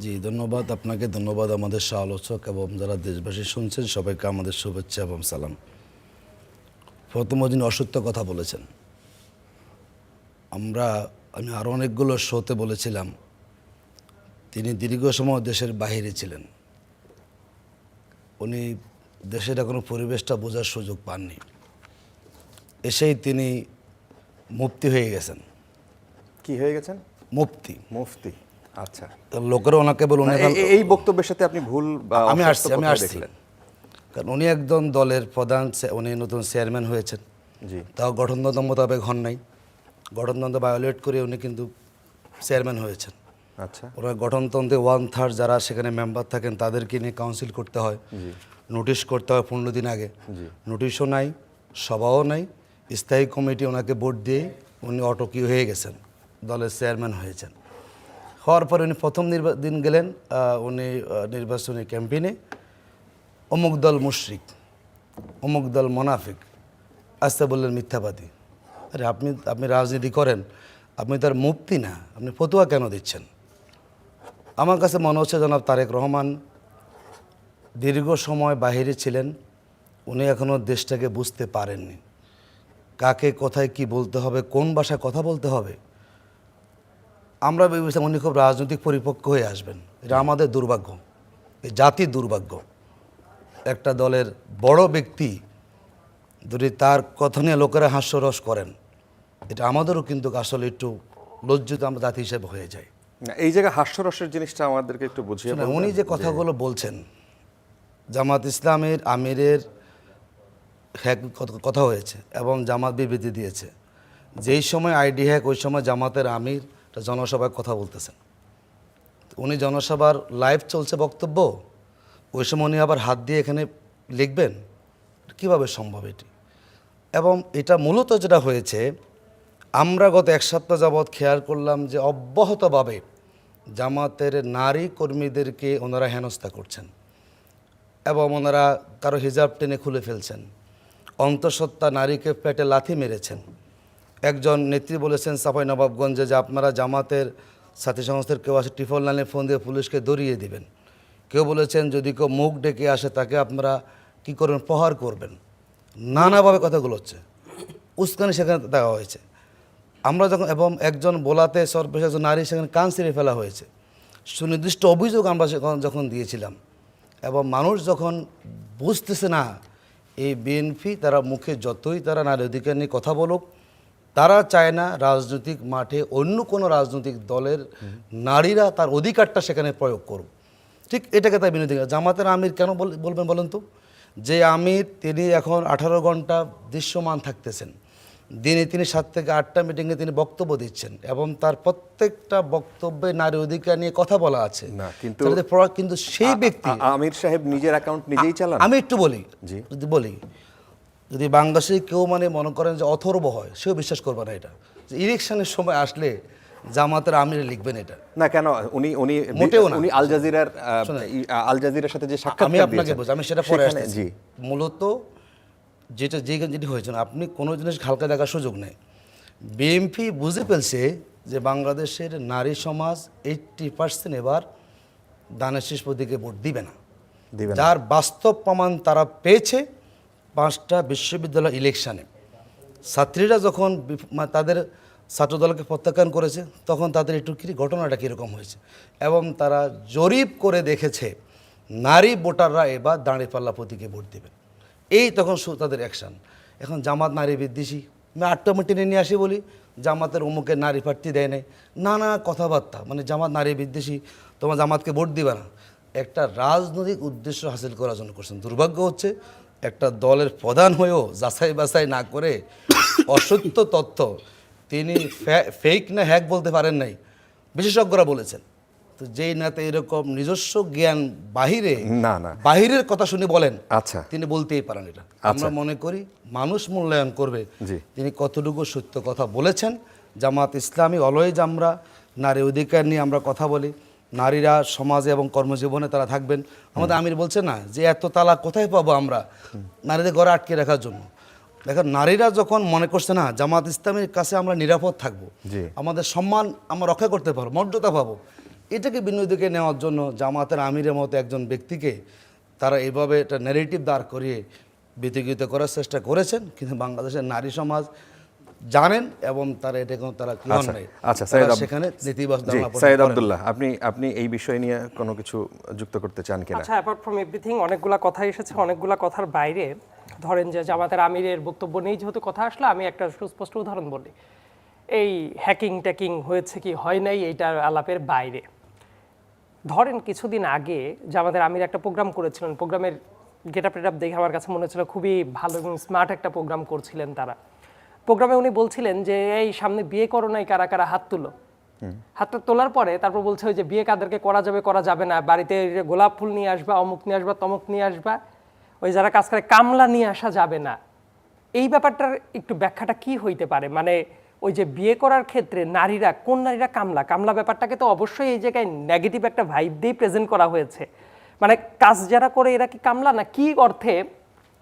জি, ধন্যবাদ আপনাকে, ধন্যবাদ আমাদের সহ আলোচক এবং যারা দেশবাসী শুনছেন সবাইকে আমাদের শুভেচ্ছা এবং সালাম। প্রথম দিন অসত্য কথা বলেছেন। আমি আরও অনেকগুলো শোতে বলেছিলাম তিনি দীর্ঘ সময় দেশের বাইরে ছিলেন, উনি দেশের এখনো পরিবেশটা বোঝার সুযোগ পাননি, এসেই তিনি মুফতি হয়ে গেছেন। কি হয়ে গেছেন? মুফতি। মুফতি, আচ্ছা। লোকেরা ওনাকে বলে এই বক্তব্যের সাথে আপনি ভুল বা আমি আসছি কারণ উনি একজন দলের প্রধান, উনি নতুন চেয়ারম্যান হয়েছেন। জি। তাও গঠনতন্ত্র মোতাবেক হন নাই, গঠনতন্ত্র ভায়োলেট করে উনি কিন্তু চেয়ারম্যান হয়েছেন। আচ্ছা। ওরা গঠনতন্ত্রে 1/3 যারা সেখানে মেম্বার থাকেন তাদেরকে নিয়ে কাউন্সিল করতে হয়, নোটিশ করতে হয় 15 দিন আগে। নোটিশও নাই, সভাও নাই, স্থায়ী কমিটি ওনাকে ভোট দিয়ে উনি অটকি হয়ে গেছেন, দলের চেয়ারম্যান হয়েছেন। হওয়ার পরে উনি প্রথম দিন গেলেন, উনি নির্বাচনী ক্যাম্পেইনে অমুক দল মুশরিক, অমুক দল মোনাফিক, আসতে বললেন মিথ্যাবাদী। আরে আপনি রাজনীতি করেন, আপনি তার মুফতি না, আপনি ফতোয়া কেন দিচ্ছেন? আমার কাছে মনে হচ্ছে জনাব তারেক রহমান দীর্ঘ সময় বাহিরে ছিলেন, উনি এখনও দেশটাকে বুঝতে পারেননি, কাকে কোথায় কি বলতে হবে, কোন ভাষায় কথা বলতে হবে। আমরা ভেবেছিলাম উনি খুব রাজনৈতিক পরিপক্ক হয়ে আসবেন, এটা আমাদের দুর্ভাগ্য, এই জাতির দুর্ভাগ্য। একটা দলের বড় ব্যক্তি যদি তার কথা নিয়ে লোকেরা হাস্যরস করেন, এটা আমাদেরও কিন্তু আসলে একটু লজ্জিত আমরা জাতি হিসেবে হয়ে যায়। এই জায়গায় হাস্যরসের জিনিসটা আমাদেরকে একটু বুঝিয়ে বলবেন। উনি যে কথাগুলো বলছেন, জামাত ইসলামের আমিরের হ্যাক কথা হয়েছে এবং জামাত বিবৃতি দিয়েছে, যেই সময় আইডি হ্যাক ওই সময় জামাতের আমির জনসভায় কথা বলতেছেন। উনি জনসভার লাইভ চলছে বক্তব্য, ওই সময় উনি আবার হাত দিয়ে এখানে লিখবেন, কিভাবে সম্ভব এটি? এবং এটা মূলত যেটা হয়েছে, আমরা গত এক সপ্তাহ যাবৎ খেয়াল করলাম যে অব্যাহতভাবে জামাতের নারী কর্মীদেরকে ওনারা হেনস্থা করছেন এবং ওনারা কারো হিজাব টেনে খুলে ফেলছেন, অন্তঃসত্ত্বা নারীকে পেটে লাথি মেরেছেন। একজন নেত্রী বলেছেন সাফাই নবাবগঞ্জে যে আপনারা জামাতের সাথী সংস্থার কেউ আসে ট্রিপল লাইনে ফোন দিয়ে পুলিশকে দৌড়িয়ে দিবেন। কেউ বলেছেন যদি কেউ মুখ ডেকে আসে তাকে আপনারা কী করবেন, প্রহার করবেন। নানাভাবে কথাগুলো হচ্ছে, উস্কানি সেখানে দেওয়া হয়েছে। আমরা যখন এবং একজন বোলাতে সর্বশেষ একজন নারী সেখানে কান ছিঁড়ে ফেলা হয়েছে। সুনির্দিষ্ট অভিযোগ আমরা যখন দিয়েছিলাম এবং মানুষ যখন বুঝতেছে না এই বিএনপি তারা মুখে যতই তারা নারী অধিকার নিয়ে কথা বলুক, তারা চায় না রাজনৈতিক মাঠে অন্য কোনো রাজনৈতিক দলের নারীরা তার অধিকারটা সেখানে প্রয়োগ করুক। ঠিক এটাকে তাই বিনোদী। জামাতের আমির কেন বলবেন বলেন তো? যে আমির তিনি এখন 18 ঘন্টা দৃশ্যমান থাকতেছেন, দিনে তিনি 7 থেকে 8টা মিটিংয়ে তিনি বক্তব্য দিচ্ছেন এবং তার প্রত্যেকটা বক্তব্যে নারী অধিকার নিয়ে কথা বলা আছে। না, কিন্তু সেই ব্যক্তি আমির সাহেব নিজের অ্যাকাউন্ট নিজেই চালান। আমি একটু বলি, যদি বাংলাদেশে কেউ মনে করেন যে অথর্ব হয়, সেও বিশ্বাস করবে না এটা, যে ইলেকশনের সময় আসলে জামাতের আমিরে লিখবেন এটা। না কেন, উনি উনি মোটেও না। উনি আল জাজিরার সাথে যে সাক্ষাৎ আমি আপনাকে বলছি, আমি সেটা পরে আসছি। মূলত যেটি হয়েছে, আপনি কোনো জিনিস হালকা দেখার সুযোগ নেই। বিএনপি বুঝে ফেলছে যে বাংলাদেশের নারী সমাজ 80% এবার দানের শেষ প্রতীকে ভোট দিবে না, যার বাস্তব প্রমাণ তারা পেয়েছে 5টা বিশ্ববিদ্যালয় ইলেকশানে। ছাত্রীরা যখন তাদের ছাত্রদলকে প্রত্যাখ্যান করেছে তখন তাদের একটু ঘটনাটা কীরকম হয়েছে এবং তারা জরিপ করে দেখেছে নারী ভোটাররা এবার দাঁড়িপাল্লা প্রতীকে ভোট দেবে। এই তখন তাদের অ্যাকশান। এখন জামাত নারী বিদ্বেষী, আমি 8টা মিটিংয়ে নিয়ে আসি বলি জামাতের অমুকের নারী প্রার্থী দেয় নাই, নানা কথাবার্তা, জামাত নারী বিদ্বেষী, তোমার জামাতকে ভোট দিবে না। একটা রাজনৈতিক উদ্দেশ্য হাসিল করার জন্য করছেন। দুর্ভাগ্য হচ্ছে একটা দলের প্রধান হয়েও যাচাই বাছাই না করে অসত্য তথ্য তিনি ফেক না হ্যাক বলতে পারেন নাই, বিশেষজ্ঞরা বলেছেন। তো যেই নাতে এরকম নিজস্ব জ্ঞান বাহিরের কথা শুনে বলেন, আচ্ছা, তিনি বলতেই পারেন এটা। আমরা মনে করি মানুষ মূল্যায়ন করবে তিনি কতটুকু সত্য কথা বলেছেন। জামাত ইসলামী অলওয়েজ আমরা নারী অধিকার নিয়ে আমরা কথা বলি, নারীরা সমাজে এবং কর্মজীবনে তারা থাকবেন। আমাদের আমির বলছে না যে এত তালাক কোথায় পাবো আমরা নারীদের ঘরে আটকে রাখার জন্য। দেখেন নারীরা যখন মনে করছে না জামাত ইসলামের কাছে আমরা নিরাপদ থাকবো, আমাদের সম্মান আমরা রক্ষা করতে পারবো, মর্যাদা পাবো, এটাকে বিনোদীকে নেওয়ার জন্য জামাতের আমিরের মতো একজন ব্যক্তিকে তারা এইভাবে একটা ন্যারেটিভ দাঁড় করিয়ে বিতর্কিত করার চেষ্টা করেছেন। কিন্তু বাংলাদেশের নারী সমাজ জানেন এবং তারা এটা তারা ক্লিয়ার নাই। আচ্ছা, সেখানে সাইয়েদ আব্দুল্লাহ, আপনি এই বিষয় নিয়ে কোনো কিছু যুক্ত করতে চান কিনা? আচ্ছা, অ্যাপার্ট ফ্রম এভরিথিং অনেকগুলা কথা এসেছে, অনেকগুলা কথার বাইরে ধরেন যে জামাতের আমিরের বক্তব্য নেই যেহেতু কথা আসলো, আমি একটা সুস্পষ্ট উদাহরণ বলি। এই হ্যাকিং ট্যাকিং হয়েছে কি হয় নাই এইটার আলাপের বাইরে ধরেন কিছুদিন আগে জামাতের আমির একটা প্রোগ্রাম করেছিলেন, প্রোগ্রামের গেট আপ দেখে আমার কাছে মনে হচ্ছিল খুবই ভালো এবং স্মার্ট একটা প্রোগ্রাম করছিলেন তারা। প্রোগ্রামে উনি বলছিলেন যে এই সামনে বিয়ে করো নাই, কারা কারা হাত তুলো। হাতটা তোলার পরে তারপর বলছে ওই যে বিয়ে কাদেরকে করা যাবে করা যাবে না, বাড়িতে গোলাপ ফুল নিয়ে আসবা, অমুক নিয়ে আসবা, তমুক নিয়ে আসবা, ওই যারা কাজ করে কামলা নিয়ে আসা যাবে না। এই ব্যাপারটার একটু ব্যাখ্যাটা কি হইতে পারে? ওই যে বিয়ে করার ক্ষেত্রে নারীরা, কোন নারীরা কামলা ব্যাপারটাকে তো অবশ্যই এই জায়গায় নেগেটিভ একটা ভাইব দিয়ে প্রেজেন্ট করা হয়েছে। কাজ যারা করে এরা কি কামলা না? কি অর্থে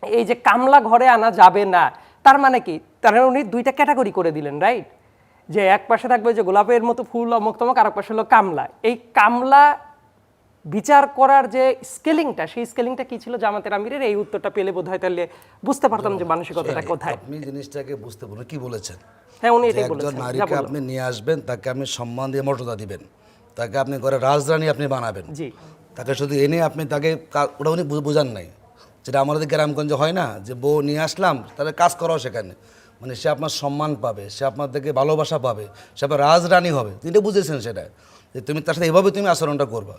এই যে কামলা ঘরে আনা যাবে না, তার মানে কি? তার উনি 2টা ক্যাটাগরি করে দিলেন, রাইট? যে এক পাশে থাকবে যে গোলাপের মতো ফুল অমুক তমুক, আর এক পাশে হলো কামলা। এই কামলা বিচার করার যে স্কেলিংটা, সেই স্কেলিংটা কি ছিল জামাতের আমিরের? এই উত্তরটা পেলে বোধহয় তাহলে বুঝতে পারতাম যে মানসিকতাটা কোথায়। আপনি জিনিসটাকে বুঝতে পারেন কি বলেছেন। হ্যাঁ, উনি এটাই বলেছেন। একজন নারীকে আপনি নিয়ে আসবেন, তাকে আপনি সম্মান দিয়ে মর্যাদা দিবেন, তাকে আপনি ঘরে রাজরানী আপনি বানাবেন। জি, তাকে শুধু এনে আপনি তাকে ওটা উনি বোঝান নাই। যেটা আমাদের গ্রামগঞ্জে হয় না যে বউ নিয়ে আসলাম তাহলে কাজ করাও সেখানে, সে আপনার সম্মান পাবে, সে আপনার থেকে ভালোবাসা পাবে, সে আপনার রাজরানী হবে, তিনি বুঝেছেন সেটা। যে তুমি তার সাথে এভাবে তুমি আচরণটা করবা।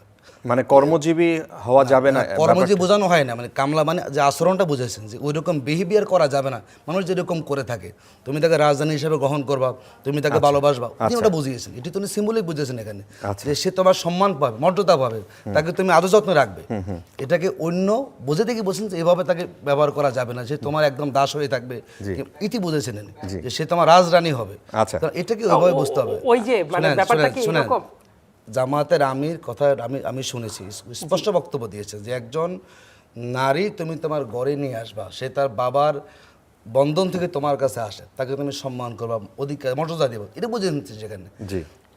মানে কর্মজীবী হওয়া যাবে না, কর্মজীবী বোঝানো হয় না, মানে কামলা মানে যে আচরণটা বুঝেছেন যে ওই রকম বিহেভিয়ার করা যাবে না, মানুষ যেরকম করে থাকে তুমি তাকে রাজধানী হিসেবে গ্রহণ করবা, তুমি তাকে ভালোবাসবা, তিনি ওটা বুঝিয়েছেন, এটি তুমি সিম্বলিক বুঝেছেন এখানে যে সে তোমার সম্মান পাবে, মর্যাদা পাবে, তাকে তুমি আদর যত্ন রাখবে। এটাকে অন্য বুঝে দেখে বলছেন যে এভাবে তাকে ব্যবহার করা যাবে না, সে তোমার একদম দাস হয়ে থাকবে, ইতি বুঝেছেন যে সে তোমার রাজরানী হবে। আচ্ছা, এটাকে ওইভাবে বুঝতে হবে। ওই যে মানে ব্যাপারটা কি এরকম, জামাতের আমির কথা আমি শুনেছি, স্পষ্ট বক্তব্য দিয়েছে যে একজন নারী তুমি তোমার ঘরে নিয়ে আসবা, সে তার বাবার বন্ধন থেকে তোমার কাছে আসে, তাকে তুমি সম্মান করবা, অধিকার মর্যাদা দেবো, এটা বুঝে নিচ্ছে সেখানে।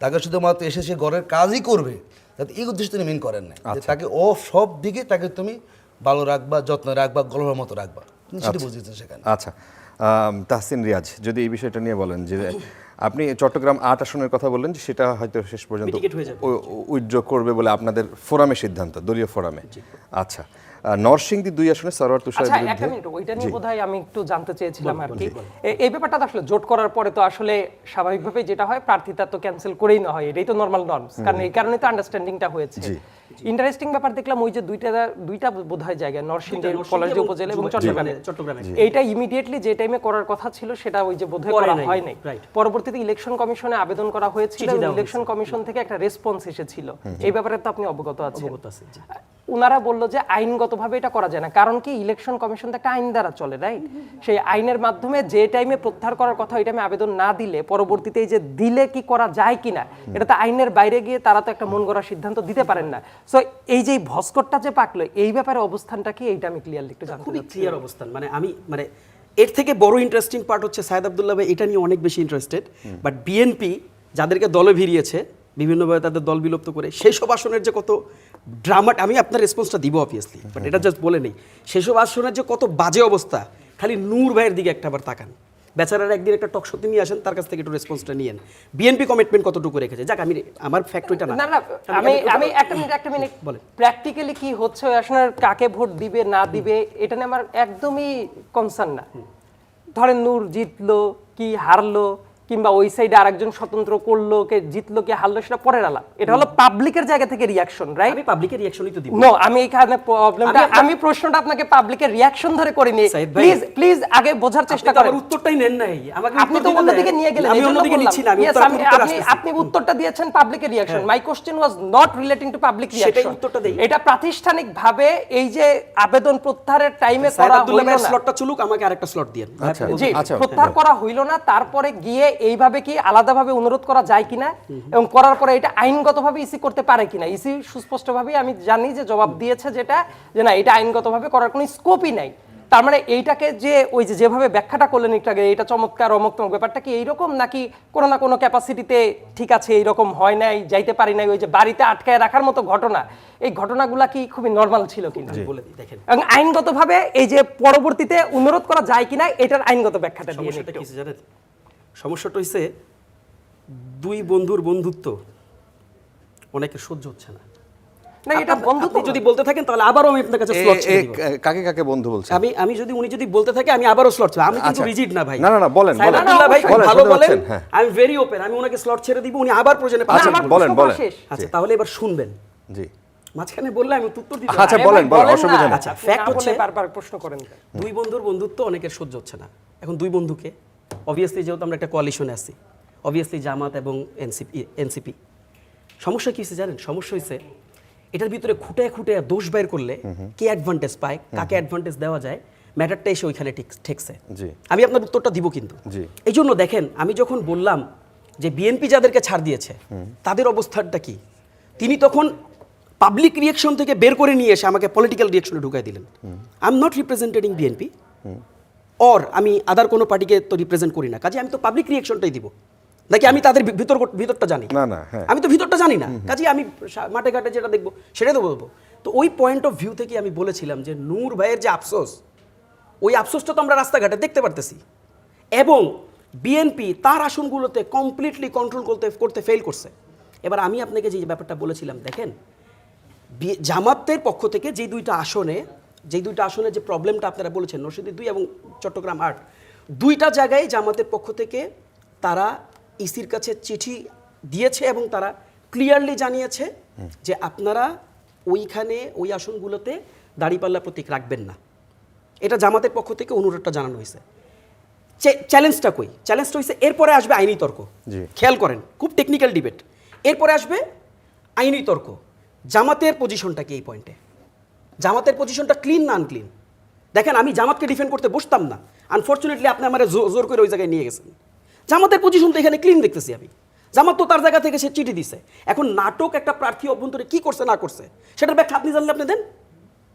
তাকে শুধুমাত্র এসে সে ঘরের কাজই করবে, যাতে এই উদ্দেশ্য তিনি মিন করেন না, তাকে ও সব দিকে তাকে তুমি ভালো রাখবা, যত্ন রাখবা, গল্পের মতো রাখবা, সেটা বুঝিয়েছেন সেখানে। আচ্ছা, তাহসিন রিয়াজ, যদি এই বিষয়টা নিয়ে বলেন যে আপনি চট্টগ্রাম 8 আসনের কথা বললেন যে সেটা হয়তো শেষ পর্যন্ত উইথড্র করবে বলে আপনাদের ফোরামে সিদ্ধান্ত, দলীয় ফোরামে। আচ্ছা, নরসিংদী 2 আসনে সরোয়ার তুষারের আচ্ছা বিরুদ্ধে, একটা মিনিট, ওইটা নিয়ে বোধহয় আমি একটু জানতে চেয়েছিলাম আর কি। এই ব্যাপারটা তো আসলে জোট করার পরে তো আসলে স্বাভাবিকভাবেই যেটা হয়, প্রার্থীতা তো ক্যান্সেল করেই না হয়, এটাই তো নরমাল নর্মস, কারণ এই কারণে তো আন্ডারস্ট্যান্ডিংটা হয়েছে। ইন্টারেস্টিং ব্যাপার দেখলাম ওই যে দুইটা বোধহয় জায়গায়, নরসিংদী কলেজ উপজেলা এবং চট্টগ্রামে, এইটা ইমিডিয়েটলি যে টাইমে করার কথা ছিল সেটা ওই যে বোধহয় করা হয় নাই। পরবর্তীতে ইলেকশন কমিশনে আবেদন করা হয়েছিল, ইলেকশন কমিশন থেকে একটা রেসপন্স এসেছিল, এই ব্যাপারে তো আপনি অবগত আছেন। উনারা বললো যে আইনগতভাবে এটা করা যায় না, কারণ কি ইলেকশন কমিশন তো একটা আইন দ্বারা চলে, রাইট? সেই আইনের মাধ্যমে যে টাইমে প্রত্যাহার করার কথা ওই টাইমে আবেদন না দিলে পরবর্তীতে এই যে দিলে কি করা যায় কিনা, এটা তো আইনের বাইরে গিয়ে তারা তো একটা মন গড়া সিদ্ধান্ত দিতে পারেন না। সো এই যে ভস্কটটা যে পাকলো, এই ব্যাপারে অবস্থানটা কি, এইটা আমি ক্লিয়ারলি একটু জানতে খুবই চাচ্ছি। ক্লিয়ার অবস্থান, মানে আমি মানে এর থেকে বড় ইন্টারেস্টিং পার্ট হচ্ছে সায়েদ আব্দুল্লাহ ভাই এটা নিয়ে অনেক বেশি ইন্টারেস্টেড, বাট বিএনপি যাদেরকে দলে ভিড়িয়েছে বিভিন্নভাবে তাদের দল বিলুপ্ত করে সেসব আসনের যে কত ড্রামাট, আমি আপনার রেসপন্সটা দিব অবভিয়াসলি, বাট এটা জাস্ট বলে নেই, সেসব আসনের যে কত বাজে অবস্থা, খালি নূর ভাইয়ের দিকে একটাবার তাকান, বেচারার একদিন একটা টক শোতে নিয়ে আসেন, তার কাছ থেকে একটু রেসপন্সটা নিয়েন, বিএনপি কমিটমেন্ট কতটুকু রেখেছে। যাক, আমি আমার ফ্যাক্টরিটা না না আমি একটা মিনিট বলেন, প্র্যাকটিক্যালি কি হচ্ছে ওই আসনের, কাকে ভোট দিবে না দিবে এটা নিয়ে আমার একদমই কনসার্ন না। ধরেন নূর জিতলো কি হারলো, কিংবা ওই সাইডে আরেকজন স্বতন্ত্র করলো, কে জিতলো কি হারলো, সেটা পরের আলাপ, এটা হলো পাবলিকের জায়গা থেকে রিয়াকশন, রাইট? আমি পাবলিকের রিয়াকশনই তো দিব। নো, আমি এখানে প্রবলেমটা, আমি প্রশ্নটা আপনাকে পাবলিকের রিয়াকশন ধরে করে নিয়ে, প্লিজ আগে বোঝার চেষ্টা করেন। আমার উত্তরটাই নেন নাই, আমাকে আপনি তো অন্যদিকে নিয়ে গেলেন, আমি অন্যদিকে নিচ্ছি না, আপনি উত্তরটা দিয়েছেন পাবলিকের reaction. My question was not relating to public reaction, সেটাই উত্তরটা দেই। এটা প্রাতিষ্ঠানিক ভাবে এই যে আবেদন প্রত্যাহারের টাইমে করা হলো না, স্লটটা চলুক, আমাকে আরেকটা স্লট দিয়েন। জি, প্রত্যাহার করা হইল না, তারপরে গিয়ে এইভাবে কি আলাদাভাবে অনুরোধ করা যায় কিনা, এবং করার পরে এটা আইনগতভাবে ইসি করতে পারে কিনা। ইসি সুস্পষ্টভাবে আমি জানি যে জবাব দিয়েছে যেটা, যে না, এটা আইনগতভাবে করার কোনো স্কোপই নাই। তার মানে এইটাকে যে ওই যে যেভাবে ব্যাখ্যাটা করলেন একটু আগে, এটা চমৎকার অমুক ব্যাপারটা কি এইরকম, নাকি কোনো না কোনো ক্যাপাসিটিতে ঠিক আছে এইরকম হয় নাই, যাইতে পারি নাই, ওই যে বাড়িতে আটকায় রাখার মতো ঘটনা, এই ঘটনাগুলা কি খুবই নর্মাল ছিল কিনা বলে দিই দেখেন, এবং আইনগতভাবে এই যে পরবর্তীতে অনুরোধ করা যায় কিনা এটার আইনগত ব্যাখ্যাটা দিয়ে সমস্যাটা কি জানেন? সমস্যাটা হইছে দুই বন্ধুর বন্ধুত্ব অনেকে সহ্য হচ্ছে না। না, এটা বন্ধুত্ব যদি বলতে থাকেন তাহলে আবারও আমি আপনার কাছে স্লট ছেড়ে দিব। কাকে কাকে বন্ধু বলছেন? আমি যদি উনি যদি বলতে থাকে আমি আবারও স্লট ছেড়ে, আমি কিন্তু রিজিড না ভাই। না বলেন আব্দুল্লাহ ভাই ভালো বলেন, হ্যাঁ। আমি ভেরি ওপেন, আমি ওনাকে স্লট ছেড়ে দিব, উনি আবার প্রয়োজনে আচ্ছা বলেন। আচ্ছা তাহলে এবার শুনবেন। জি, মাঝখানে বললে আমি উত্তর দিতে। আচ্ছা বলেন, অসুবিধা নেই। আচ্ছা, ফ্যাক্ট হচ্ছে বারবার প্রশ্ন করেন, দুই বন্ধুর বন্ধুত্ব অনেকের সহ্য হচ্ছে না। এখন দুই বন্ধুকে অবভিয়াসলি, যেহেতু আমরা একটা কোয়ালিশনে আছি, অবভিয়াসলি জামাত এবং এনসিপি। সমস্যা কি হয়েছে জানেন? সমস্যা হয়েছে এটার ভিতরে খুঁটে দোষ বের করলে কে অ্যাডভান্টেজ পায়, কাকে অ্যাডভান্টেজ দেওয়া যায়, ম্যাটারটা এসে ওইখানে ঠেকছে। আমি আপনার উত্তরটা দিব কিন্তু। এই জন্য দেখেন, আমি যখন বললাম যে বিএনপি যাদেরকে ছাড় দিয়েছে তাদের অবস্থানটা কি, তিনি তখন পাবলিক রিয়াকশন থেকে বের করে নিয়ে এসে আমাকে পলিটিক্যাল রিয়াকশনে ঢুকাই দিলেন। I am not representing BNP, or আমি আদার কোনো পার্টিকে তো রিপ্রেজেন্ট করি না, কাজে আমি তো পাবলিক রিয়াকশনটাই দিব, নাকি আমি তাদের ভিতরটা জানি না? আমি তো ভিতরটা জানি না, কাজে আমি মাঠে ঘাটে যেটা দেখবো সেটাই তো বলবো। তো ওই পয়েন্ট অফ ভিউ থেকে আমি বলেছিলাম যে নূর ভাইয়ের যে আফসোস, ওই আফসোসটা তো আমরা রাস্তাঘাটে দেখতে পারতেছি, এবং বিএনপি তার আসনগুলোতে কমপ্লিটলি কন্ট্রোল করতে ফেল করছে। এবার আমি আপনাকে যে ব্যাপারটা বলেছিলাম, দেখেন জামাতের পক্ষ থেকে যে দুইটা আসনে যে প্রবলেমটা আপনারা বলেছেন, নরসিংদী 2 এবং চট্টগ্রাম 8, দুইটা জায়গায় জামাতের পক্ষ থেকে তারা ইসির কাছে চিঠি দিয়েছে এবং তারা ক্লিয়ারলি জানিয়েছে যে আপনারা ওইখানে ওই আসনগুলোতে দাঁড়িপাল্লা প্রতীক রাখবেন না। এটা জামাতের পক্ষ থেকে অনুরোধটা জানানো হয়েছে। চ্যালেঞ্জটা কই? চ্যালেঞ্জটা হয়েছে এরপরে আসবে আইনি তর্ক। জি। খেয়াল করেন, খুব টেকনিক্যাল ডিবেট। এরপরে আসবে আইনি তর্ক। জামাতের পজিশনটা কি এই পয়েন্টে? জামাতের পজিশনটা ক্লিন না আনক্লিন? দেখেন, আমি জামাতকে ডিফেন্ড করতে বসতাম না, আনফর্চুনেটলি আপনি আমার জোর করে ওই জায়গায় নিয়ে গেছেন। জামাতের পজিশন তো এখানে ক্লিন দেখতেছি আমি। জামাত তো তার জায়গা থেকে সে চিঠি দিছে। এখন নাটক একটা প্রার্থী অভ্যন্তরে কি করছে না করছে সেটার ব্যাখ্যা আপনি জানলে আপনি দেন,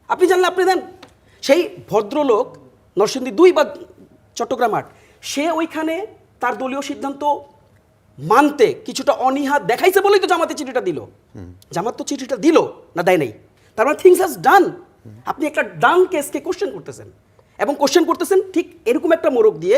আপনি জানলে আপনি দেন। সেই ভদ্রলোক নরসিংদী 2 বা চট্টগ্রাম 8, সে ওইখানে তার দলীয় সিদ্ধান্ত মানতে কিছুটা অনীহা দেখাইছে বলেই তো জামাতে চিঠিটা দিল। জামাত তো চিঠিটা দিল না, দেয় নাই? তার মানে থিংস হ্যাজ ডান। আপনি একটা ডান কেসকে কোশ্চেন করতেছেন, এবং কোশ্চেন করতেছেন ঠিক এরকম একটা মোড়ক দিয়ে,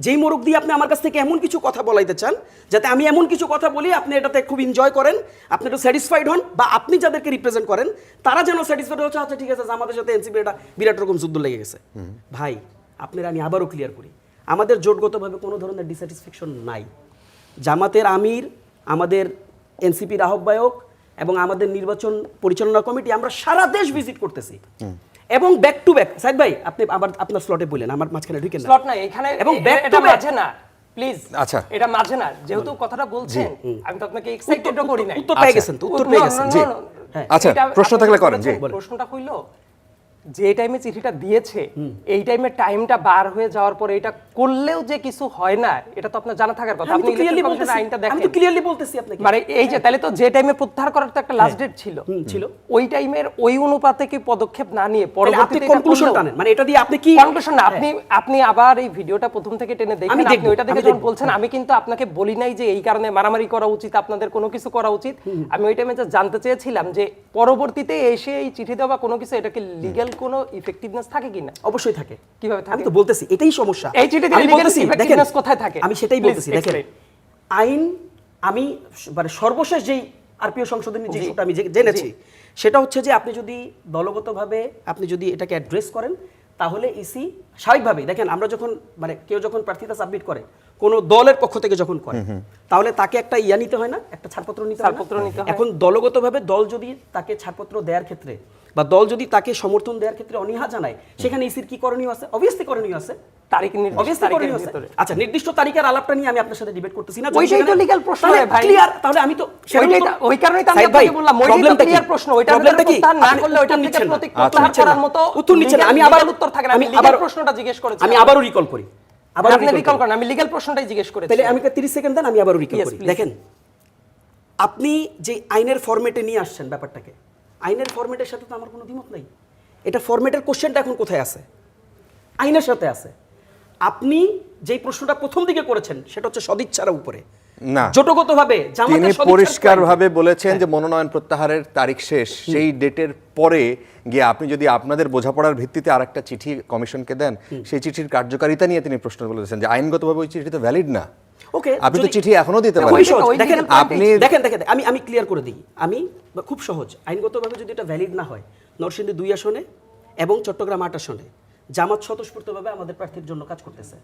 যেই মোড়ক দিয়ে আপনি আমার কাছ থেকে এমন কিছু কথা বলাইতে চান যাতে আমি এমন কিছু কথা বলি আপনি এটাতে খুব এনজয় করেন, আপনি একটু স্যাটিসফাইড হন, বা আপনি যাদেরকে রিপ্রেজেন্ট করেন তারা যেন স্যাটিসফাইড হচ্ছে, আচ্ছা ঠিক আছে আমাদের সাথে এনসিপি এটা বিরাট রকম যুদ্ধ লেগে গেছে। ভাই, আপনারা আমি আবারও ক্লিয়ার করি, আমাদের জোটগতভাবে কোনো ধরনের ডিস্যাটিসফ্যাকশন নাই। জামাতের আমির, আমাদের এনসিপির আহ্বায়ক এবং আমাদের নির্বাচন পরিচালনা কমিটি আমরা সারা দেশ ভিজিট করতেছি, এবং ব্যাক টু ব্যাক। সাইদ ভাই, আপনি আবার আপনার স্লটে বললেন, আমার মাঝখানে ঢুকেন না। স্লট নাই এখানে, এবং back to এটা back। মাঝে না প্লিজ। আচ্ছা। এটা মাঝে না, যেহেতু কথাটা বলছেন আমি তো আপনাকে এক্সাইটেডও করি নাই। উত্তর পেয়ে গেছেন তো? উত্তর পেয়ে গেছেন। জি। হ্যাঁ। আচ্ছা, এটা প্রশ্ন আপনি থাকলে বুঝতে করেন। জি, পারছেন? প্রশ্নটা হইল যে টাইমে চিঠিটা দিয়েছে এই টাইমে টাইমটা বার হয়ে যাওয়ার পরে এটা করলেও যে কিছু হয় না, এটা তো আপনার জানা থাকার কথা। আমি আপনি তো ক্লিয়ারলি ইলেকট্রিক বলতেছি, কমিশনের আইনটা আমি তো দেখেন। ক্লিয়ারলি বলতেছি আপনাকে। মানে এই যে তাহলে তো যে টাইমে প্রত্যাহার করার তো একটা লাস্ট ডেট ছিল, ছিল। ওই টাইমের ওই অনুপাতে কি পদক্ষেপ না নিয়ে তাহলে আপনি পরবর্তীতে কনক্লুশন টানেন, মানে এটা দিয়ে আপনি কি কনক্লুশন না, আপনি আবার এই ভিডিওটা প্রথম থেকে টেনে দেখেন। আমি আপনি দেখবো, ওইটা দেখে আমি যখন দেখবো। বলছেন, আমি কিন্তু আপনাকে বলি নাই যে এই কারণে মারামারি করা উচিত, আপনাদের কোনো কিছু করা উচিত। আমি ওই টাইমে জানতে চেয়েছিলাম যে পরবর্তীতে এসে এই চিঠি দেওয়া বা কোনো কিছু, এটা কি লিগ্যাল কোনো ইফেক্টিভনেস থাকে কিনা? অবশ্যই থাকে। কিভাবে থাকে? আমি তো বলতেছি এটাই সমস্যা। এই চিঠি দিলে আমি legal বলতেছি, দেখেন effectiveness কোথায় থাকে? আমি সেটাই Please বলতেছি। দেখেন, explain. আইন, আমি মানে সর্বশেষ যেই আরপিও সংশোধনী যে জি। ইস্যুটা আমি জেনেছি সেটা হচ্ছে যে আপনি যদি দলগতভাবে আপনি যদি এটাকে অ্যাড্রেস করেন তাহলে ইসি স্বাভাবিকভাবেই, দেখেন আমরা যখন মানে কেউ যখন প্রার্থিতা সাবমিট করে কোনো দলের পক্ষ থেকে যখন করে তাহলে তাকে একটা ইয়া নিতে হয় না, একটা ছাড়পত্র নিতে হয় না? ছাড়পত্র নিতে হয়। এখন দলগতভাবে দল যদি তাকে ছাড়পত্র দেওয়ার ক্ষেত্রে বা দল যদি তাকে সমর্থন দেওয়ার ক্ষেত্রে অনীহা জানায়, সেখানে ইসির কি করণীয় আছে? অবভিয়াসলি করণীয় আছে। তারিখ নির্দিষ্ট Obviously তারিখের করণীয় আছে। ভিতরে। আচ্ছা, নির্দিষ্ট তারিখের আলাপটা নিয়ে আমি আপনার সাথে ডিবেট করতেছি না। ওইটাই তো legal প্রশ্ন রে ভাই। ক্লিয়ার, তাহলে আমি তো ওই কারণেই তো আমি আপনাকে বললাম, ওইটাই তো ক্লিয়ার প্রশ্ন। ওইটা প্রবলেমটা কি? প্রত্যাহার না আপনি করলে ওইটা উত্তর থেকে নিচ্ছেন না। প্রতীক প্রত্যাহার করার মতো উত্তর নিচ্ছেন না। আমি legal আবার উত্তর থাকে না। আমি আমি লিগ্যাল আবার- প্রশ্নটা জিজ্ঞেস করেছি। আমি আবারও রিকল করি। আপনি রিকল করেন, আমি লিগ্যাল প্রশ্নটাই জিজ্ঞেস করেছি। তাহলে আমি 30 সেকেন্ড দেন, আমি আবারও রিকল Yes, করি। please. দেখেন, আপনি যে আইনের ফরম্যাটে নিয়ে আসছেন ব্যাপারটাকে, আইনের ফরম্যাটের সাথে তো আমার কোনো দ্বিমত নাই। এটা ফরম্যাটের কোশ্চেনটা এখন কোথায় আছে? আইনের সাথে আছে। আপনি যেই প্রশ্নটা প্রথম দিকে করেছেন সেটা হচ্ছে সদিচ্ছার উপরে না, জোটগতভাবে তিনি জামাতের সদিচ্ছার পরিষ্কারভাবে point। বলেছেন যে মনোনয়ন প্রত্যাহারের তারিখ শেষ, সেই ডেটের পরে গিয়ে আপনি যদি আপনাদের বোঝাপড়ার ভিত্তিতে আরেকটা চিঠি কমিশনকে দেন, সেই চিঠির কার্যকারিতা নিয়ে তিনি প্রশ্ন বলেছেন যে আইনগতভাবে ওই চিঠি তো ভ্যালিড না। ওকে, আপনি তো যদি- চিঠি এখনো দিতে খুবই পারেন। সহজ। ওই দেখেন, legal point আপনি দেখেন আমি ক্লিয়ার করে দিই। আমি খুব সহজ, আইনগতভাবে যদি এটা ভ্যালিড না হয়, নরসিংদী 2 আসনে এবং চট্টগ্রাম 8 আসনে জামাত স্বতঃস্ফূর্তভাবে আমাদের প্রার্থীর জন্য কাজ করতেছে।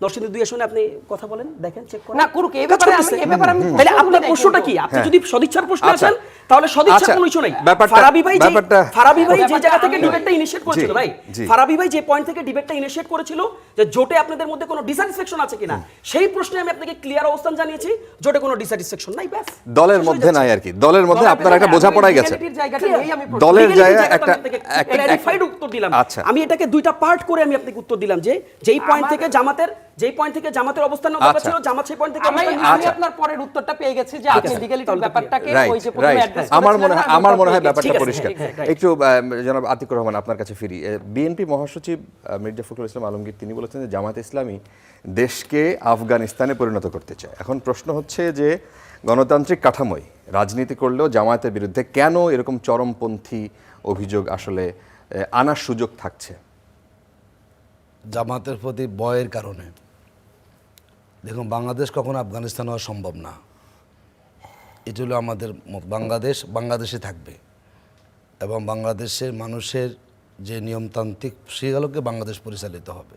নরসিংদী 2 আসনে আপনি কথা বলেন, দেখেন, চেক করেন। না, করুক, এই কাজ ব্যাপারে করতেছে। এই ব্যাপারে আমি তাহলে প্রশ্ন আপনার করি নাই প্রশ্নটা কিন্তু। কি? আপনি যদি সদিচ্ছার প্রশ্নে আচ্ছা। আসেন তাহলে সদিচ্ছার আচ্ছা, কোনো ইস্যু নাই। ব্যাপারটা- ফারাবি ভাই যে ব্যাপারটা জায়গা থেকে আমি- ডিবেটটা ইনিশিয়েট করেছিল, জি, ভাই জি। ফারাবি ভাই যে পয়েন্ট থেকে ডিবেটটা ইনিশিয়েট করেছিল যে জোটে আপনাদের মধ্যে কোনো ডিস্যাটিসফ্যাকশন আছে কিনা, সেই প্রশ্নে আমি আপনাকে ক্লিয়ার অবস্থান জানিয়েছি, জোটে কোনো ডিস্যাটিসফ্যাকশন নাই। ব্যাস, দলের মধ্যে নাই আর কি, দলের মধ্যে আপনার একটা বোঝাপড়াই গেছে। Legalityর জায়গাটা নিয়েই আমি প্রশ্ন দলের Legally জায়গায় জায়গাটা একটা আমি আপনাকে clarified উত্তর দিলাম। আচ্ছা। আমি এটাকে দুইটা পার্ট করে আমি আপনাকে উত্তর দিলাম যে যেই পয়েন্ট থেকে জামাতের অবস্থান নেওয়া দরকার আচ্ছা। ছিল, জামাত সেই পয়েন্ট থেকে আমি অবস্থান আমি নিয়েছে। আপনার পরের উত্তরটা পেয়ে গেছি যে আপনি আচ্ছা, লিগ্যালিটির তাহলে তো ব্যাপারটাকে রাইট ওই যে প্রথমে রাইট অ্যাড্রেস আমার করেছিলেন মনে না, হয় আমি আমার ওটা মনে হয় পেয়ে গেছি। ব্যাপারটা ঠিক আছে, পরিষ্কার। হ্যাঁ, right. একটু জনাব আতিকুর রহমান আপনার কাছে ফিরি। বিএনপি মহাসচিব মির্জা ফখরুল ইসলাম আলমগীর তিনি বলেছেন যে জামাত ইসলামী দেশকে আফগানিস্তানে পরিণত করতে চায়। এখন প্রশ্ন হচ্ছে যে গণতান্ত্রিক কাঠামোয় রাজনীতি করলেও জামায়াতের বিরুদ্ধে কেন এরকম চরমপন্থী অভিযোগ আসলে আনার সুযোগ থাকছে? জামাতের প্রতি ভয়ের কারণে। দেখুন, বাংলাদেশ কখনো আফগানিস্তান হওয়া সম্ভব না। এটি হলো আমাদের মত। বাংলাদেশে থাকবে এবং বাংলাদেশের মানুষের যে নিয়মতান্ত্রিক সেগুলোকে বাংলাদেশ পরিচালিত হবে।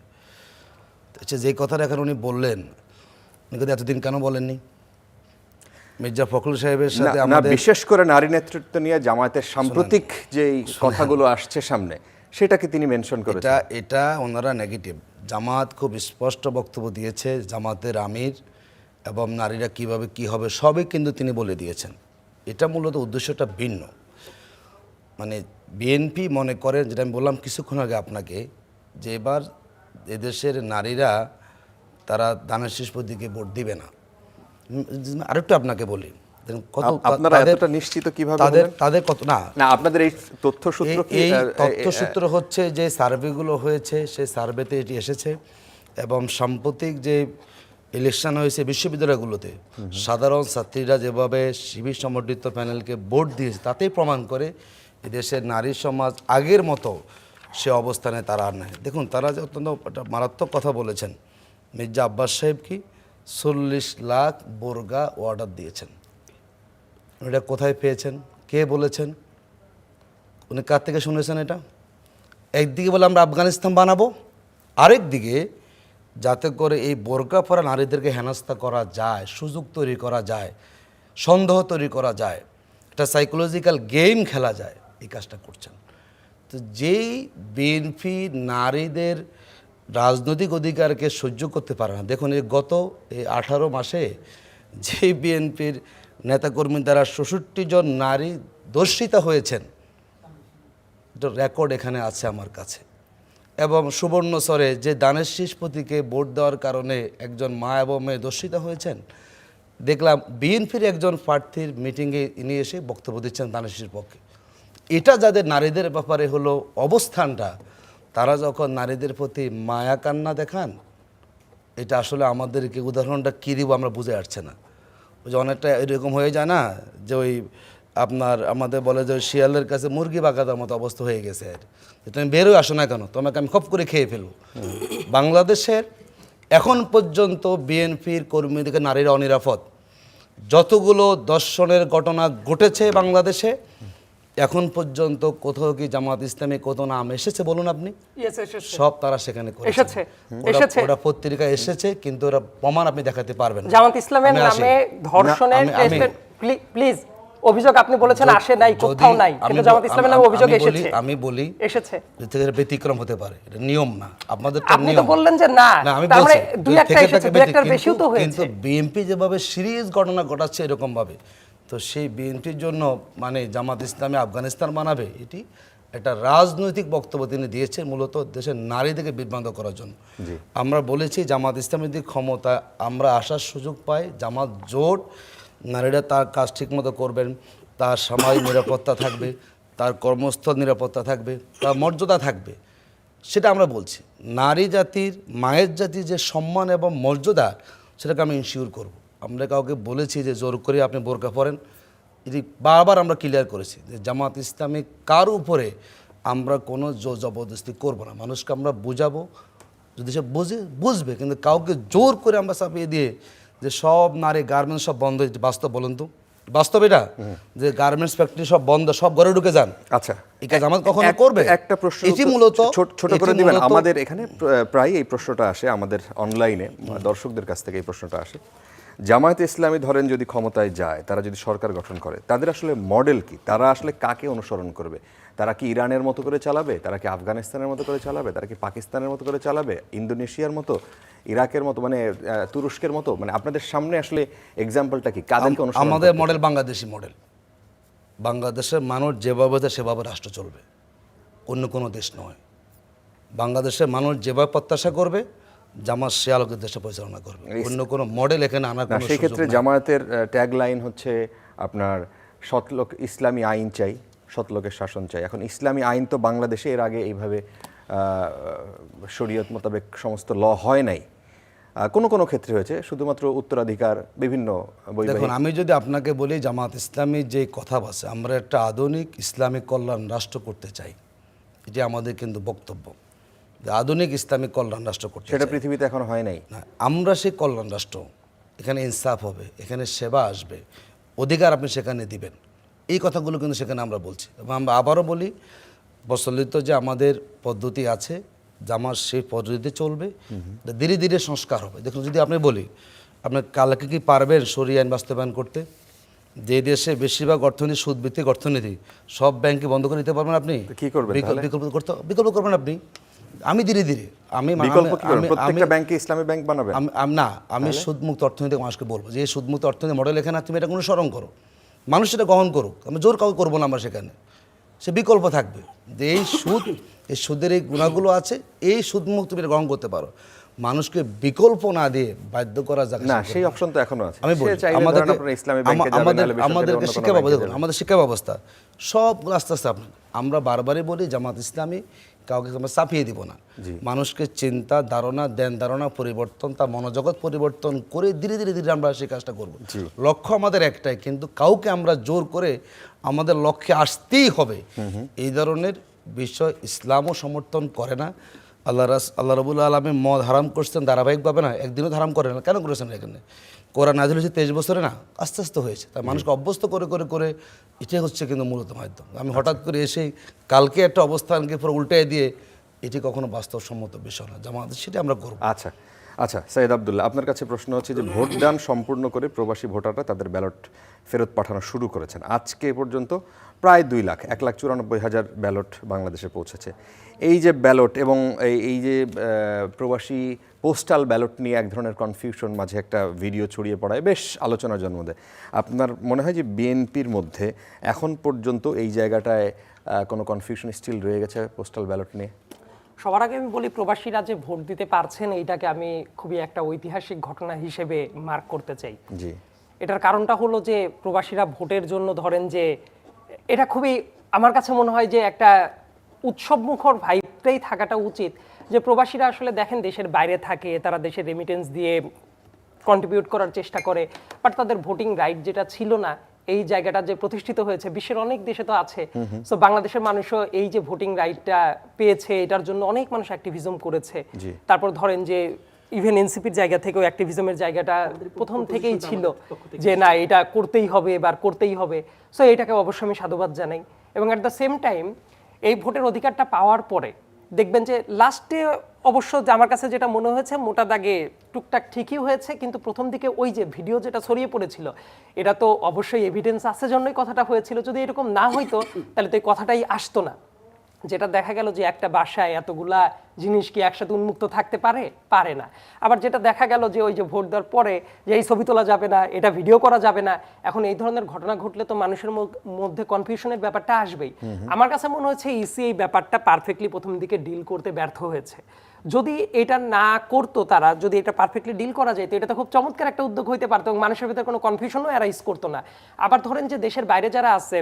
যে কথাটা এখন উনি বললেন, উনি কিন্তু এতদিন কেন বলেননি? মির্জা ফখরুল সাহেবের সাথে না আমাদের বিশেষ করে নারী নেতৃত্ব নিয়ে জামায়াতের সাম্প্রতিক যে কথাগুলো আসছে সামনে সেটাকে তিনি মেনশন করেছেন। এটা ওনারা নেগেটিভ। জামাত খুব স্পষ্ট বক্তব্য দিয়েছে, জামাতের আমির এবং নারীরা কিভাবে কি হবে সবই কিন্তু তিনি বলে দিয়েছেন। এটা মূলত উদ্দেশ্যটা ভিন্ন। মানে বিএনপি মনে করেন, যেটা আমি বললাম কিছুক্ষণ আগে আপনাকে, যে এবার এদেশের নারীরা তারা দানের শীষ প্রতীকে ভোট দিবে না। আরেকটু আপনাকে বলি, আপনারা এতটা নিশ্চিত কিভাবে তাদের কত না আপনাদের এই তথ্যসূত্র কি? এই তথ্যসূত্র হচ্ছে যে সার্ভেগুলো হয়েছে, সেই সার্ভেতে এটি এসেছে। এবং সাম্প্রতিক যে ইলেকশন হয়েছে বিশ্ববিদ্যালয়গুলোতে সাধারণ ছাত্রীরা যেভাবে শিবির সমর্থিত প্যানেলকে ভোট দিয়েছে, তাতেই প্রমাণ করে এদেশের নারী সমাজ আগের মতো সে অবস্থানে তারা আর নাই। দেখুন, তারা যে অত্যন্ত একটা মারাত্মক কথা বলেছেন, মির্জা আব্বাস সাহেব কি 40 লাখ বোরগা অর্ডার দিয়েছেন। এটা কোথায় পেয়েছেন, কে বলেছেন, উনি কার থেকে শুনেছেন? এটা একদিকে বলে আমরা আফগানিস্তান বানাবো, আরেক দিকে যাতে করে এই বোরকা পরা নারীদেরকে হেনস্থা করা যায়, সুযোগ তৈরি করা যায়, সন্দেহ তৈরি করা যায়, একটা সাইকোলজিক্যাল গেম খেলা যায়, এই কাজটা করছেন। তো যেই বিএনপি নারীদের রাজনৈতিক অধিকারকে সহ্য করতে পারে না, দেখুন এই গত 18 মাসে যেই বিএনপির নেতাকর্মী দ্বারা 66 জন নারী ধর্ষিতা হয়েছেন, এটা রেকর্ড এখানে আছে আমার কাছে। এবং সুবর্ণচরে যে দানের শীষ প্রতীকে ভোট দেওয়ার কারণে একজন মা এবং মেয়ে ধর্ষিতা হয়েছেন, দেখলাম বিএনপির একজন প্রার্থীর মিটিংয়ে ইনি এসে বক্তব্য দিচ্ছেন দানের শীষের পক্ষে। এটা যাদের নারীদের ব্যাপারে হলো অবস্থানটা, তারা যখন নারীদের প্রতি মায়া কান্না দেখান, এটা আসলে আমাদেরকে উদাহরণটা কী দিব আমরা বুঝে আসছে না। ওই যে অনেকটা এরকম হয়ে যায় না, যে ওই আপনার আমাদের বলে যে শিয়ালের কাছে মুরগি বাগাতার মতো অবস্থা হয়ে গেছে। আর তুমি বেরোয় আসো না কেন, তোমাকে আমি খপ করে খেয়ে ফেলবো। বাংলাদেশের এখন পর্যন্ত বিএনপির কর্মীদেরকে নারীরা অনিরাপদ। যতগুলো দর্শনের ঘটনা ঘটেছে বাংলাদেশে, এখন পর্যন্ত কোথাও কি জামাত ইসলামী কত নাম এসেছে বলুন আপনি? সব তারা সেখানে এসেছে, ওরা পত্রিকায় এসেছে, কিন্তু ওরা প্রমাণ আপনি দেখাতে পারবেন না। জামাত ইসলামের নামে ধর্ষণের প্লিজ অভিযোগ আপনি বলেছেন আসে নাই, কোথাও নাই, কিন্তু জামাত ইসলামের নামে অভিযোগ এসেছে। আমি বলি এসেছে, এটা ব্যতিক্রম হতে পারে, এটা নিয়ম না। আপনাদের আপনি তো বললেন যে না, আমি তার মানে বলছি দুই একটা এসেছে, দুই একটার বেশিও তো হয়েছে। কিন্তু বিএনপি যেভাবে সিরিয়াস ঘটনা ঘটাচ্ছে এরকম ভাবে, তো সেই বিএনপির জন্য মানে জামাত ইসলামী আফগানিস্তান বানাবে, এটি একটা রাজনৈতিক বক্তব্য তিনি দিয়েছেন মূলত দেশের নারীদেরকে বিভ্রান্ত করার জন্য। আমরা বলেছি জামাত ইসলামের দিক ক্ষমতা আমরা আসার সুযোগ পাই, জামাত জোট, নারীরা তার কাজ ঠিকমতো করবেন, তার সামাজিক নিরাপত্তা থাকবে, তার কর্মস্থল নিরাপত্তা থাকবে, তার মর্যাদা থাকবে, সেটা আমরা বলছি। নারী জাতির, মায়ের জাতির যে সম্মান এবং মর্যাদা, সেটাকে আমি ইনশিওর করব। আমরা কাউকে বলেছি যে জোর করে আপনি বোরকা পরেন, এটি বারবার আমরা ক্লিয়ার করেছি যে জামাত ইসলামী কার উপরে আমরা কোনো জোর জবরদস্তি করব না। মানুষকে আমরা বুঝাবো, যদি সে বুঝবে, কিন্তু কাউকে জোর করে আমরা চাপিয়ে দিয়ে যে সব নারী গার্মেন্টস সব বন্ধ, বাস্তব বলুন তো, বাস্তব এটা যে গার্মেন্টস ফ্যাক্টরি সব বন্ধ, সব ঘরে ঢুকে যান। আচ্ছা, এই কাজ আমাদের কখনো করবে? একটা প্রশ্ন এটি মূলত ছোট করে দিবেন। আমাদের এখানে প্রায় এই প্রশ্নটা আসে, আমাদের অনলাইনে দর্শকদের কাছ থেকে এই প্রশ্নটা আসে। জামায়াতে ইসলামী ধরেন যদি ক্ষমতায় যায়, তারা যদি সরকার গঠন করে, তাদের আসলে মডেল কি? তারা আসলে কাকে অনুসরণ করবে? তারা কি ইরানের মতো করে চালাবে? তারা কি আফগানিস্তানের মতো করে চালাবে? তারা কি পাকিস্তানের মতো করে চালাবে? ইন্দোনেশিয়ার মতো, ইরাকের মতো, মানে তুরস্কের মতো? মানে আপনাদের সামনে আসলে এক্সাম্পলটা কি? কাদেরকে অনুসরণ? আমাদের মডেল বাংলাদেশি মডেল। বাংলাদেশের মানুষ যেভাবে সেভাবে রাষ্ট্র চলবে, অন্য কোনো দেশ নয়। বাংলাদেশের মানুষ যেভাবে প্রত্যাশা করবে, জামাত সে আলোকের দেশে পরিচালনা করবে, অন্য কোনো মডেল এখানে আনার কোনো সুযোগ নেই। সেই ক্ষেত্রে জামায়াতের ট্যাগ লাইন হচ্ছে আপনার সৎলোক, ইসলামী আইন চাই, সৎলোকের শাসন চাই। এখন ইসলামী আইন তো বাংলাদেশে এর আগে এইভাবে শরীয়ত মোতাবেক সমস্ত ল হয় নাই, কোনো কোনো ক্ষেত্রে হয়েছে, শুধুমাত্র উত্তরাধিকার বিভিন্ন। দেখুন, আমি যদি আপনাকে বলি জামাত ইসলামী যে কথা বলছে, আমরা একটা আধুনিক ইসলামিক কল্যাণ রাষ্ট্র করতে চাই, এটি আমাদের কিন্তু বক্তব্য, যে আধুনিক ইসলামিক কল্যাণ রাষ্ট্র করতে চাই। সেটা পৃথিবীতে এখন হয় নাই। না, আমরা সেই কল্যাণ রাষ্ট্র, এখানে ইনসাফ হবে, এখানে সেবা আসবে, অধিকার আপনি সেখানে দিবেন, এই কথাগুলো কিন্তু সেখানে আমরা বলছি। এবং আমরা আবারও বলি, প্রচলিত যে আমাদের পদ্ধতি আছে, জামাত সেই পদ্ধতিতে চলবে, ধীরে ধীরে সংস্কার হবে। দেখুন, যদি আপনি বলি, আপনি কালকে কি পারবেন শরিয়া আইন বাস্তবায়ন করতে? যে দেশে বেশিরভাগ অর্থনীতি সুদভিত্তিক অর্থনীতি, সব ব্যাংকে বন্ধ করে দিতে পারবেন আপনি? কি করবেন তাহলে? বিকল্প করবেন আপনি। আমি ধীরে ধীরে বিকল্প কি করবেন? প্রত্যেকটা ব্যাংকে ইসলামী ব্যাংক বানাবেন? আমি সুদমুক্ত অর্থনীতি মানুষকে বলবো যে এই সুদমুক্ত অর্থনীতি মডেল এখানে তুমি এটা অনুসরণ করো, মানুষ সেটা গ্রহণ করুক, আমি জোর কাউ করবো না আমরা সেখানে। সে বিকল্প থাকবে যে এই সুদের এই গুণাগুলো আছে, এই সুদমুক্ত তুমি এটা গ্রহণ করতে পারো। মানুষকে বিকল্প না দিয়ে বাধ্য করা যায় না, সেই অপশন তো এখনো আছে। আমি বলি সে চাইলে ধরেন আপনারা ইসলামী ব্যাংকে যাবেন, নাহলে আমাদেরকে বেসরকারি শিক্ষা অন্য কোনো ব্যবস্থা, ব্যাংকে দেখুন আমাদের শিক্ষা ব্যবস্থা সবগুলো আস্তে আস্তে আমরা বারবারই বলি জামাত ইসলামী কাউকে আমরা চাপিয়ে দিব না। মানুষকে চিন্তা ধারণা, ধ্যান ধারণা পরিবর্তন, তার মনোজগৎ পরিবর্তন করে ধীরে ধীরে ধীরে আমরা সেই কাজটা করব। লক্ষ্য আমাদের একটাই, কিন্তু কাউকে আমরা জোর করে আমাদের লক্ষ্যে আসতেই হবে এই ধরনের বিষয় ইসলামও সমর্থন করে না। আল্লাহ রাব্বুল আলামিন মদ হারাম করছেন ধারাবাহিকভাবে, না একদিনও হারাম করেন না। কেন করেছেন? এখানে কোরআন নাযিল হয়েছে 23 বছরে, না আস্তে আস্তে হয়েছে। তাই মানুষকে অভ্যস্ত করে করে করে এটাই হচ্ছে কিন্তু মূলত মাধ্যম। আমি হঠাৎ করে এসে কালকে একটা অবস্থানকে পুরো উল্টায় দিয়ে এটি কখনো বাস্তবসম্মত বিষয় না, জামাত সেটা আমরা করব। আচ্ছা আচ্ছা, সাইদ আব্দুল্লাহ, আপনার কাছে প্রশ্ন হচ্ছে যে ভোটদান সম্পূর্ণ করে প্রবাসী ভোটাররা তাদের ব্যালট ফেরত পাঠানো শুরু করেছেন। আজকে পর্যন্ত প্রায় 2 লাখ 1,94,000 ব্যালট বাংলাদেশে পৌঁছেছে। এই যে ব্যালট এবং এই যে প্রবাসী পোস্টাল ব্যালট নিয়ে এক ধরনের কনফিউশন, মাঝে একটা ভিডিও ছড়িয়ে পড়ায় বেশ আলোচনার জন্ম দেয়। আপনার মনে হয় যে বিএনপির মধ্যে এখন পর্যন্ত এই জায়গাটায় কোনো কনফিউশন স্টিল রয়ে গেছে পোস্টাল ব্যালট নিয়ে? সবার আগে আমি বলি, প্রবাসীরা যে ভোট দিতে পারছেন এইটাকে আমি খুবই একটা ঐতিহাসিক ঘটনা হিসেবে মার্ক করতে চাই। জি, এটার কারণটা হলো যে প্রবাসীরা ভোটের জন্য ধরেন যে এটা খুবই আমার কাছে মনে হয় যে একটা উৎসবমুখর ভাইবটাই থাকাটা উচিত। যে প্রবাসীরা আসলে দেখেন দেশের বাইরে থাকে, তারা দেশের রেমিটেন্স দিয়ে কন্ট্রিবিউট করার চেষ্টা করে, বাট তাদের ভোটিং রাইট যেটা ছিল না, এই জায়গাটা যে প্রতিষ্ঠিত হয়েছে বিশ্বের অনেক দেশে তো আছে। সো বাংলাদেশের মানুষও এই যে ভোটিং রাইটটা পেয়েছে এটার জন্য অনেক মানুষ অ্যাক্টিভিজম করেছে। তারপর ধরেন যে ইভেন এনসিপির জায়গা থেকেও অ্যাক্টিভিজমের জায়গাটা প্রথম থেকেই ছিল যে না এটা করতেই হবে, এবার করতেই হবে। সো এটাকে অবশ্যই আমি সাধুবাদ জানাই। এবং অ্যাট দ্য সেম টাইম এই ভোটের অধিকারটা পাওয়ার পরে দেখবেন যে লাস্টে অবশ্য আমার কাছে যেটা মনে হয়েছে মোটা দাগে টুকটাক ঠিকই হয়েছে, কিন্তু প্রথম দিকে ওই যে ভিডিও যেটা ছড়িয়ে পড়েছিল এটা তো অবশ্যই এভিডেন্স আছে জন্যই কথাটা হয়েছিল। যদি এরকম না হইতো তাহলে তো এই কথাটাই আসতো না। যেটা দেখা গেল যে একটা বাসায় এতগুলা জিনিস কি একসাথে উন্মুক্ত থাকতে পারে? পারে না। আবার যেটা দেখা গেল যে ওই যে ভোট দেওয়ার পরে যে এই ছবি তোলা যাবে না, এটা ভিডিও করা যাবে না, এখন এই ধরনের ঘটনা ঘটলে তো মানুষের মধ্যে কনফিউশনের ব্যাপারটা আসবেই। আমার কাছে মনে হচ্ছে ইসি এই ব্যাপারটা পারফেক্টলি প্রথম দিকে ডিল করতে ব্যর্থ হয়েছে। যদি এটা না করতো তারা, যদি এটা পারফেক্টলি ডিল করা যায় তো এটা তো খুব চমৎকার একটা উদ্যোগ হইতে পারতো এবং মানুষের ভিতরে কোনো কনফিউশনও অ্যারাইজ করতো না। আবার ধরেন যে দেশের বাইরে যারা আছে,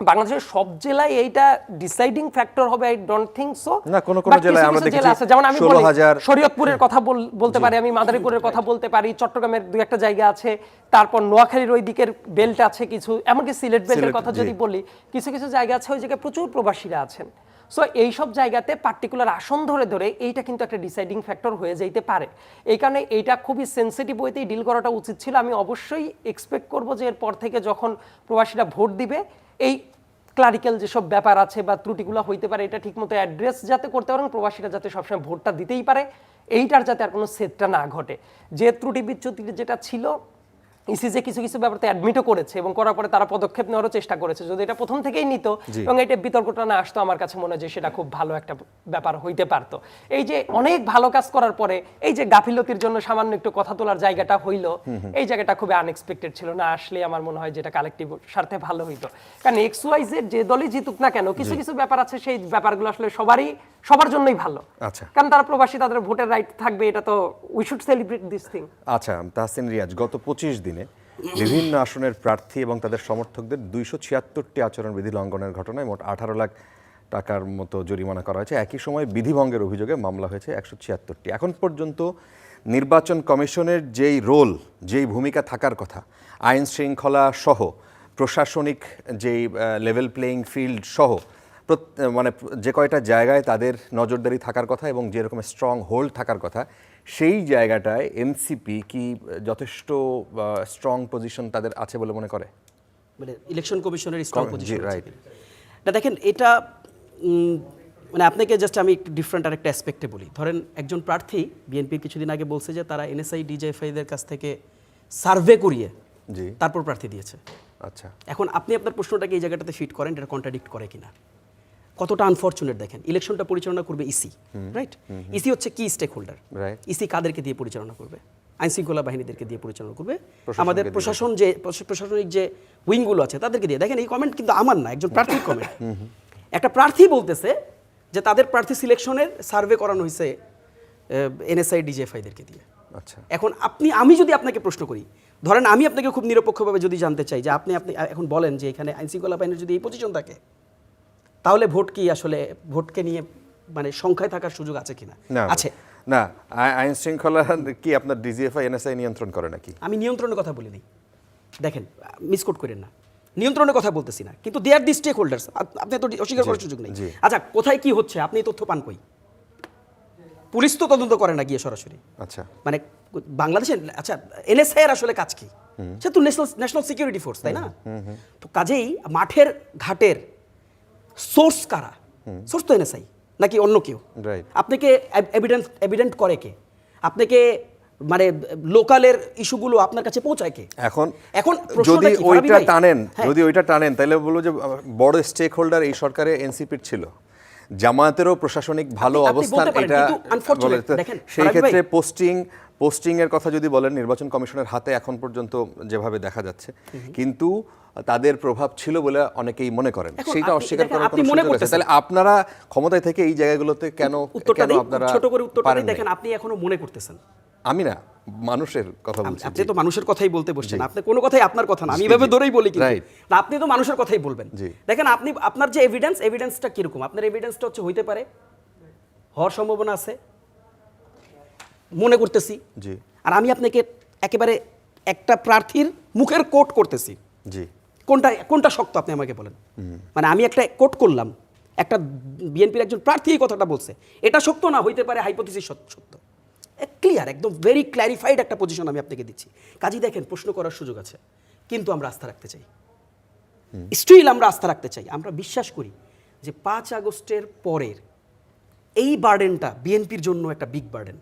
বাংলাদেশের সব জেলায় এইটা ডিসাইডিং ফ্যাক্টর হবে আই ডোন্ট থিংক সো। না, কোন জেলায় আমরা দেখেছি আছে, যেমন আমি বলি 16,000 শরীয়তপুরের কথা বলতে পারি, আমি মাদারীপুরের কথা বলতে পারি, চট্টগ্রামের দুই একটা জায়গা আছে, তারপর নোয়াখালীর ওই দিকের বেল্ট আছে কিছু, এমনকি সিলেট বেল্টের কথা যদি বলি কিছু কিছু জায়গা আছে ওই জায়গায় প্রচুর প্রবাসীরা আছেন। সো এইসব জায়গাতে পার্টিকুলার আসন ধরে ধরে এইটা কিন্তু একটা ডিসাইডিং ফ্যাক্টর হয়ে যাইতে পারে। এই কারণে এইটা খুবই সেন্সিটিভ ওয়েতেই ডিল করাটা উচিত ছিল। আমি অবশ্যই এক্সপেক্ট করব যে এরপর থেকে যখন প্রবাসীরা ভোট দিবে এই ক্লারিক্যাল যেসব ব্যাপার আছে বা ত্রুটিগুলো হইতে পারে এটা ঠিকমতো অ্যাড্রেস যাতে করতে পারেন, প্রবাসীরা যাতে সবসময় ভোটটা দিতেই পারে, এইটার যাতে আর কোনো সেটটা না ঘটে। যে ত্রুটি বিচ্যুতি যেটা ছিল ইসি যে কিছু কিছু ব্যাপারতে অ্যাডমিটও করেছে এবং করার পরে তারা পদক্ষেপ নেওয়ারও চেষ্টা করেছে, যদি এটা প্রথম থেকেই নিত এবং এটা বিতর্কটা না আসতো আমার কাছে মনে হয় যে সেটা খুব ভালো একটা ব্যাপার হইতে পারতো। এই যে অনেক ভালো কাজ করার পরে এই যে গাফিলতির জন্য সামান্য একটু কথা তোলার জায়গাটা হইলো, এই জায়গাটা খুবই আনএক্সপেক্টেড ছিল। না আসলে আমার মনে হয় যেটা কালেকটিভ স্বার্থে ভালো হইতো। কারণ এক্স ওয়াই জেড যে দলই জিতুক না কেন কিছু কিছু ব্যাপার আছে সেই ব্যাপারগুলো আসলে সবার জন্যই ভালো। আচ্ছা, কারণ তারা প্রবাসী, তাদের ভোটের রাইট থাকবে, এটা তো we should celebrate this thing. আচ্ছা, তাহসিন রিয়াজ, গত 25 দিনে বিভিন্ন আসনের প্রার্থী এবং তাদের সমর্থকদের 276টি আচরণবিধি লঙ্ঘনের ঘটনায় মোট 18 লাখ টাকার মতো জরিমানা করা হয়েছে। একই সময় বিধিভঙ্গের অভিযোগে মামলা হয়েছে 176টি। এখন পর্যন্ত নির্বাচন কমিশনের যেই রোল, যেই ভূমিকা থাকার কথা, আইন শৃঙ্খলা সহ প্রশাসনিক যেই লেভেল প্লেয়িং ফিল্ড সহ মানে যে কয়টা জায়গায় তাদের নজরদারি থাকার কথা এবং যেরকম স্ট্রং হোল্ড থাকার কথা, সেই জায়গাটায় এনসিপি কি যথেষ্ট স্ট্রং পজিশন তাদের আছে বলে মনে করে? মানে ইলেকশন কমিশনের স্ট্রং পজিশন, রাইট? না দেখেন, এটা মানে আপনাকে জাস্ট আমি একটু ডিফারেন্ট আরেকটা অ্যাসপেক্টে বলি। ধরেন একজন প্রার্থী বিএনপির কিছুদিন আগে বলছে যে তারা এনএসআই ডিজিএফআই দের কাছ থেকে সার্ভে করিয়ে তারপর প্রার্থী দিয়েছে। আচ্ছা, এখন আপনি আপনার প্রশ্নটাকে এই জায়গাটাতে ফিট করেন, এটা কন্ট্রাডিক্ট করে কিনা, কতটা আনফরচুনেট দেখেন। ইলেকশনটা পরিচালনা করবে ইসি, রাইট? ইসি হচ্ছে কি স্টেক হোল্ডার। ইসি কাদেরকে দিয়ে পরিচালনা করবে? আইন শৃঙ্খলা বাহিনীদেরকে দিয়ে পরিচালনা করবে, আমাদের প্রশাসনিক যে উইংগুলো আছে তাদেরকে দিয়ে। দেখেন এই কমেন্ট কিন্তু আমার না, একজন প্রার্থীর কমেন্ট। একটা প্রার্থী বলতেছে যে তাদের প্রার্থী সিলেকশনের সার্ভে করানো হয়েছে এনএসআই ডিজিএফআইদেরকে দিয়ে। আচ্ছা, এখন আমি যদি আপনাকে প্রশ্ন করি, ধরেন আমি আপনাকে খুব নিরপেক্ষভাবে যদি জানতে চাই যে আপনি এখন বলেন যে এখানে আইন শৃঙ্খলা বাহিনীর যদি এই পজিশন থাকে, তাহলে ভোট কি আসলে ভোটকে নিয়ে মানে সংখ্যায় থাকার সুযোগ আছে কিনা? আছে না। আইন শৃঙ্খলা কি আপনার ডিজিএফআই এনএসআই নিয়ন্ত্রণ করে নাকি? আমি নিয়ন্ত্রণের কথা বলিনি, দেখেন মিসকোট করেন না, নিয়ন্ত্রণের কথা বলতেছি না, কিন্তু দে আর দি স্টেক হোল্ডার্স। আপনি তো অস্বীকার করার সুযোগ নেই। আচ্ছা, কোথায় কি হচ্ছে আপনি তথ্য পান কই? পুলিশ তো তদন্ত করে না গিয়ে সরাসরি। আচ্ছা, মানে বাংলাদেশের, আচ্ছা এনএসআই এর আসলে কাজ কি? সে তো ন্যাশনাল সিকিউরিটি ফোর্স, তাই না? তো কাজেই মাঠের ঘাটের সোর্স কারা? সোর্স তো এনএসআই নাকি অন্য কেউ? আপনাকে এভিডেন্ট করে কে? আপনাকে মানে লোকালের ইস্যুগুলো আপনার কাছে পৌঁছায় কে? এখন যদি ওইটা টানেন তাহলে বলবো যে বড় স্টেক হোল্ডার এই সরকারে এনসিপির ছিল, জামায়াতেরও প্রশাসনিক ভালো অবস্থান, এটা সেই ক্ষেত্রে পোস্টিং এর কথা যদি বলেন, নির্বাচন কমিশনের হাতে এখন পর্যন্ত যেভাবে দেখা যাচ্ছে, কিন্তু তাদের প্রভাব ছিল বলে অনেকেই মনে করেন, সেটা অস্বীকার করার কোনো সুযোগ আছে? তাহলে আপনারা ক্ষমতায় থেকে এই জায়গাগুলোতে কেন আপনারা ছোট করে উত্তরটা দেখেন, আপনি এখনো মনে করতেছেন। আমি না, মানুষের কথা বলছি। আপনি তো মানুষের কথাই বলতে বসছেন, আপনি কোনো কথাই আপনার কথা না, আমি এভাবে ধরেই বলি কিন্তু না, আপনি তো মানুষের কথাই বলবেন। দেখেন আপনার যে এভিডেন্সটা কিরকম? আপনার এভিডেন্সটা হচ্ছে হইতে পারে, হওয়ার সম্ভাবনা আছে মনে করতেছি, আর আমি আপনাকে একেবারে একটা প্রার্থীর মুখের কোট করতেছি, কোনটা শক্ত আপনি আমাকে বলেন। মানে আমি একটা কোট করলাম, একটা বিএনপির একজন প্রার্থী এই কথাটা বলছে, এটা শক্ত না, হইতে পারে হাইপোথিসিস সত্য। ক্লিয়ার, একদম ভেরি ক্ল্যারিফাইড একটা পজিশন আমি আপনাকে দিচ্ছি। কাজী দেখেন প্রশ্ন করার সুযোগ আছে, কিন্তু আমরা আস্থা রাখতে চাই, স্টিল আমরা আস্থা রাখতে চাই। আমরা বিশ্বাস করি যে 5 আগস্টের পরের এই বার্ডেনটা বিএনপির জন্য একটা বিগ বার্ডেন।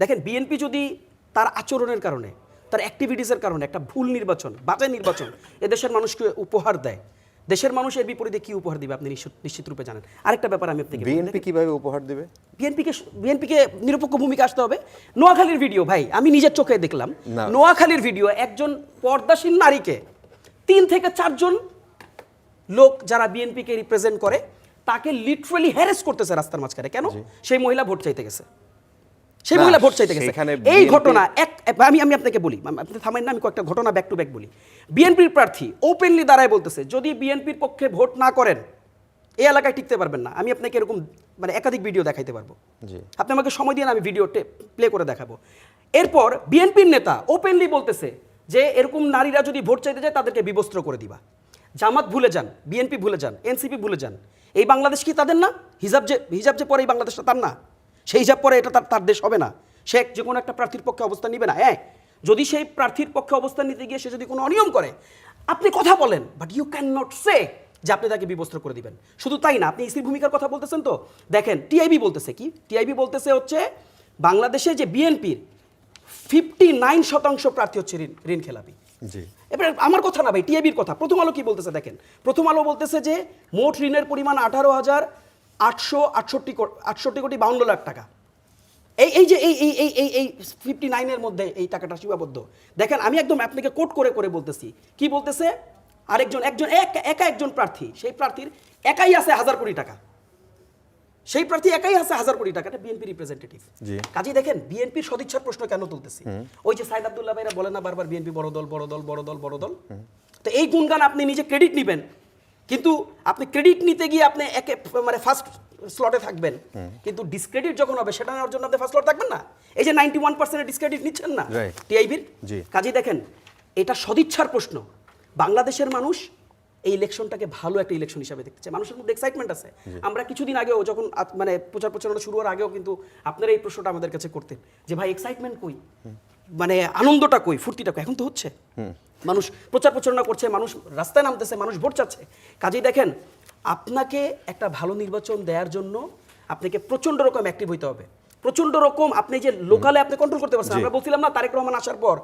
দেখেন বিএনপি যদি তার আচরণের কারণে, তার অ্যাক্টিভিটিসের কারণে একটা ভুল নির্বাচন, বাজে নির্বাচন এদেশের মানুষকে উপহার দেয়, দেশের মানুষ এর বিপরীতে কি উপহার দিবে আপনি নিশ্চিত রূপে জানেন। আরেকটা ব্যাপার আমি আপনাকে, বিএনপি কিভাবে উপহার দিবে? বিএনপিকে নিরপেক্ষ ভূমিকা আসতে হবে। নোয়াখালীর ভিডিও ভাই আমি নিজের চোখে দেখলাম, নোয়াখালীর ভিডিও, একজন পর্দাসীন নারীকে 3 থেকে 4 জন লোক যারা বিএনপিকে রিপ্রেজেন্ট করে তাকে লিটারালি হ্যারাস করতেছে রাস্তার মাঝখানে। কেন? সেই মহিলা ভোট চাইতে গেছে, এই ঘটনা আমি আপনাকে বলি, আপনি থামেন না, আমি কয়েকটা ঘটনা ব্যাক টু ব্যাক বলি। বিএনপির প্রার্থী ওপেনলি দাঁড়ায় বলতেছে যদি বিএনপির পক্ষে ভোট না করেন এই এলাকায় টিকতে পারবেন না। আমি আপনাকে এরকম মানে একাধিক ভিডিও দেখাইতে পারবো, আপনি আমাকে সময় দিয়ে আমি ভিডিও প্লে করে দেখাবো। এরপর বিএনপির নেতা ওপেনলি বলতেছে যে এরকম নারীরা যদি ভোট চাইতে যায় তাদেরকে বিবস্ত্র করে দিবা। জামাত ভুলে যান, বিএনপি ভুলে যান, এনসিপি ভুলে যান, এই বাংলাদেশ কি তাদের না? হিজাব যে পরে এই বাংলাদেশটা তার না, সেই হিজাব পরে এটা তার দেশ হবে না। সে যে কোনো একটা প্রার্থীর পক্ষে অবস্থান নিবে না। হ্যাঁ, যদি সেই প্রার্থীর পক্ষে অবস্থান নিতে গিয়ে সে যদি কোনো অনিয়ম করে আপনি কথা বলেন, বাট ইউ ক্যান নট সে যে আপনি তাকে বিবস্ত্র করে দিবেন। শুধু তাই না, আপনি ইসির ভূমিকার কথা বলতেছেন তো, দেখেন টিআইবি বলতেছে কি? টিআইবি বলতেছে হচ্ছে বাংলাদেশে যে বিএনপির 59% প্রার্থী হচ্ছে ঋণ খেলাপি। এবার আমার কথা না ভাই, টিআইবির কথা। প্রথম আলো কি বলতেছে দেখেন, প্রথম আলো বলতেছে যে মোট ঋণের পরিমাণ 18,868 কোটি 52 লাখ টাকা। এই যে এই 59 এর মধ্যে এই টাকাটা সীমাবদ্ধ। দেখেন আমি একদম আপনাকে কোট করে করে বলতেছি, কি বলতেছে? একজন প্রার্থী, সেই প্রার্থীর একাই আছে 1000 কোটি টাকা, সেই প্রার্থী একাই আছে 1000 কোটি টাকা, এটা বিএনপি রিপ্রেজেন্টেটিভ। কাজেই দেখেন বিএনপির সদিচ্ছার প্রশ্ন কেন তুলতেছি? ওই যে সাইদ আব্দুল্লাহ ভাইরা বলে না বারবার বিএনপি বড় দল বড় দল বড় দল বড় দল। তো এই গুণগান আপনি নিজে ক্রেডিট নেবেন, কিন্তু আপনি ক্রেডিট নিতে গিয়ে আপনি মানে ফার্স্ট স্লটে থাকবেন, কিন্তু ডিসক্রেডিট যখন হবে সেটা নেওয়ার জন্য আপনি ফার্স্ট স্লট থাকবেন না। এই যে 91% ডিসক্রেডিট নিচ্ছেন না টিআইবির। কাজেই দেখেন এটা সদিচ্ছার প্রশ্ন। বাংলাদেশের মানুষ এই ইলেকশনটাকে ভালো একটা ইলেকশন হিসাবে দেখতে চায়, মানুষের মধ্যে এক্সাইটমেন্ট আছে। আমরা কিছুদিন আগেও যখন মানে প্রচারণা শুরু হওয়ার আগেও কিন্তু আপনারা এই প্রশ্নটা আমাদের কাছে করতেন যে ভাই এক্সাইটমেন্ট কই, মানে আনন্দটা কই, ফুর্তিটা কই? এখন তো হচ্ছে, মানুষ প্রচারণা করছে, মানুষ রাস্তায় নামতেছে, মানুষ ভোট চাচ্ছে। কাজেই দেখেন আপনাকে একটা ভালো নির্বাচন দেওয়ার জন্য আপনাকে প্রচণ্ড রকম অ্যাক্টিভ হইতে হবে, প্রচণ্ড রকম। আপনি যে লোকালে আপনি কন্ট্রোল করতে পারছেন, আমরা বলছিলাম না তারেক রহমান আসার পর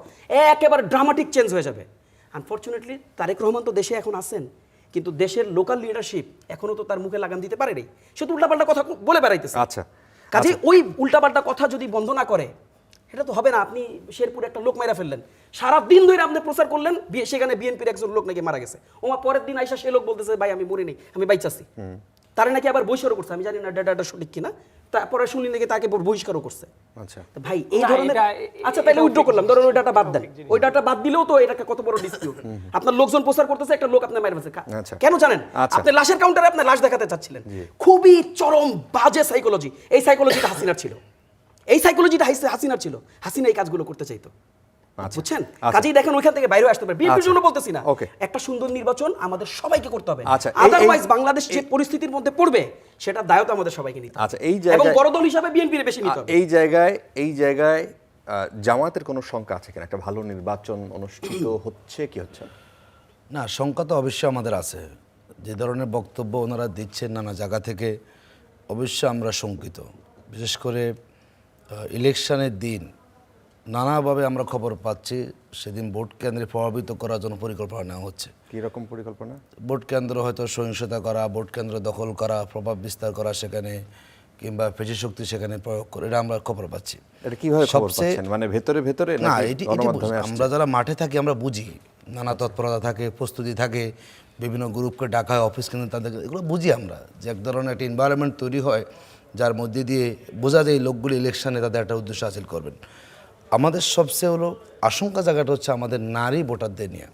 একেবারে ড্রামাটিক চেঞ্জ হয়ে যাবে। আনফরচুনেটলি তারেক রহমান তো দেশে এখন আছেন, কিন্তু দেশের লোকাল লিডারশিপ এখনো তো তার মুখে লাগাম দিতে পারেনি, সে তো উল্টাপাল্টা কথা বলে বেড়াইতেছে। আচ্ছা, কাজে ওই উল্টাপাল্টা কথা যদি বন্ধ না করে এটা তো হবে না। আপনি শেরপুরে একটা লোক মারা ফেললেন, সারা দিন ধরে আপনি প্রচার করলেন, সেখানে বিএনপির একজন লোক নাকি মারা গেছে, ওমা পরের দিন আইসা সে লোক বলতেছে ভাই আমি মরি নেই, আমি বাইচাছি। তারা নাকি আবার বহিষ্কারও করছে, আমি জানি না ডাটা সঠিক কিনা, তারপরে শুনলি নাকি তাকে বহিষ্কারও করছে। আচ্ছা তো ভাই এই না, ধরনের আচ্ছা তাহলে উইথড্র করলাম, ধরুন ওই ডাটা বাদ দেন, ওই ডাটা বাদ দিলেও তো এটাকে কত বড় ডিসপিউট। আপনার লোকজন প্রচার করতেছে, একটা লোক আপনার মারা ফেলছে, আচ্ছা। কেন জানেন? আচ্ছা। আপনি লাশের কাউন্টারে আপনার লাশ দেখাতে চাচ্ছিলেন, খুবই চরম বাজে সাইকোলজি। এই সাইকোলজিটা হাসিনার ছিল, এই সাইকোলজিটা হাসিনার ছিল, হাসিনা এই কাজগুলো করতে চাইতো, বুঝছেন? কাজেই দেখেন ওইখান থেকে বাইরে আসতে পারে। বিএনপির জন্য বলতেছি না, একটা সুন্দর নির্বাচন আমাদের সবাইকে করতে হবে, আদারওয়াইজ বাংলাদেশ যে পরিস্থিতির মধ্যে পড়বে সেটা দায়িত্ব আমাদের সবাইকে নিতে হবে। আচ্ছা, এই জায়গায় এবং বড় দল হিসাবে বিএনপির বেশি নিতে হবে। এই জায়গায় জামাতের কোনো শঙ্কা আছে কিনা? একটা ভালো নির্বাচন অনুষ্ঠিত হচ্ছে কি হচ্ছে না, শঙ্কা তো অবশ্যই আমাদের আছে। যে ধরনের বক্তব্য ওনারা দিচ্ছেন নানা জায়গা থেকে, অবশ্যই আমরা শঙ্কিত। বিশেষ করে ইলেকশনের দিন নানাভাবে আমরা খবর পাচ্ছি, সেদিন ভোট কেন্দ্রে প্রভাবিত করার জন্য পরিকল্পনা নেওয়া হচ্ছে। কীরকম পরিকল্পনা? ভোট কেন্দ্র হয়তো সহিংসতা করা, ভোট কেন্দ্র দখল করা, প্রভাব বিস্তার করা সেখানে, কিংবা পেশি শক্তি সেখানে প্রয়োগ করে, এটা আমরা খবর পাচ্ছি। এটা কিভাবে খবর পাচ্ছেন? মানে ভেতরে ভেতরে না, নাকি এটি গণমাধ্যমে আসছে? আমরা যারা মাঠে থাকি আমরা বুঝি, নানা তৎপরতা থাকে, প্রস্তুতি থাকে, বিভিন্ন গ্রুপকে ডাকা হয় অফিস কেন্দ্রে, তাদের এগুলো বুঝি আমরা, যে এক ধরনের একটা এনভায়রনমেন্ট তৈরি হয় যার মধ্যে দিয়ে বোঝা যায় এই লোকগুলি ইলেকশনে তাদের একটা উদ্দেশ্য হাসিল করবেন। আমাদের সবচেয়ে হলো আশঙ্কা জায়গাটা হচ্ছে আমাদের নারী ভোটারদের নিয়ে।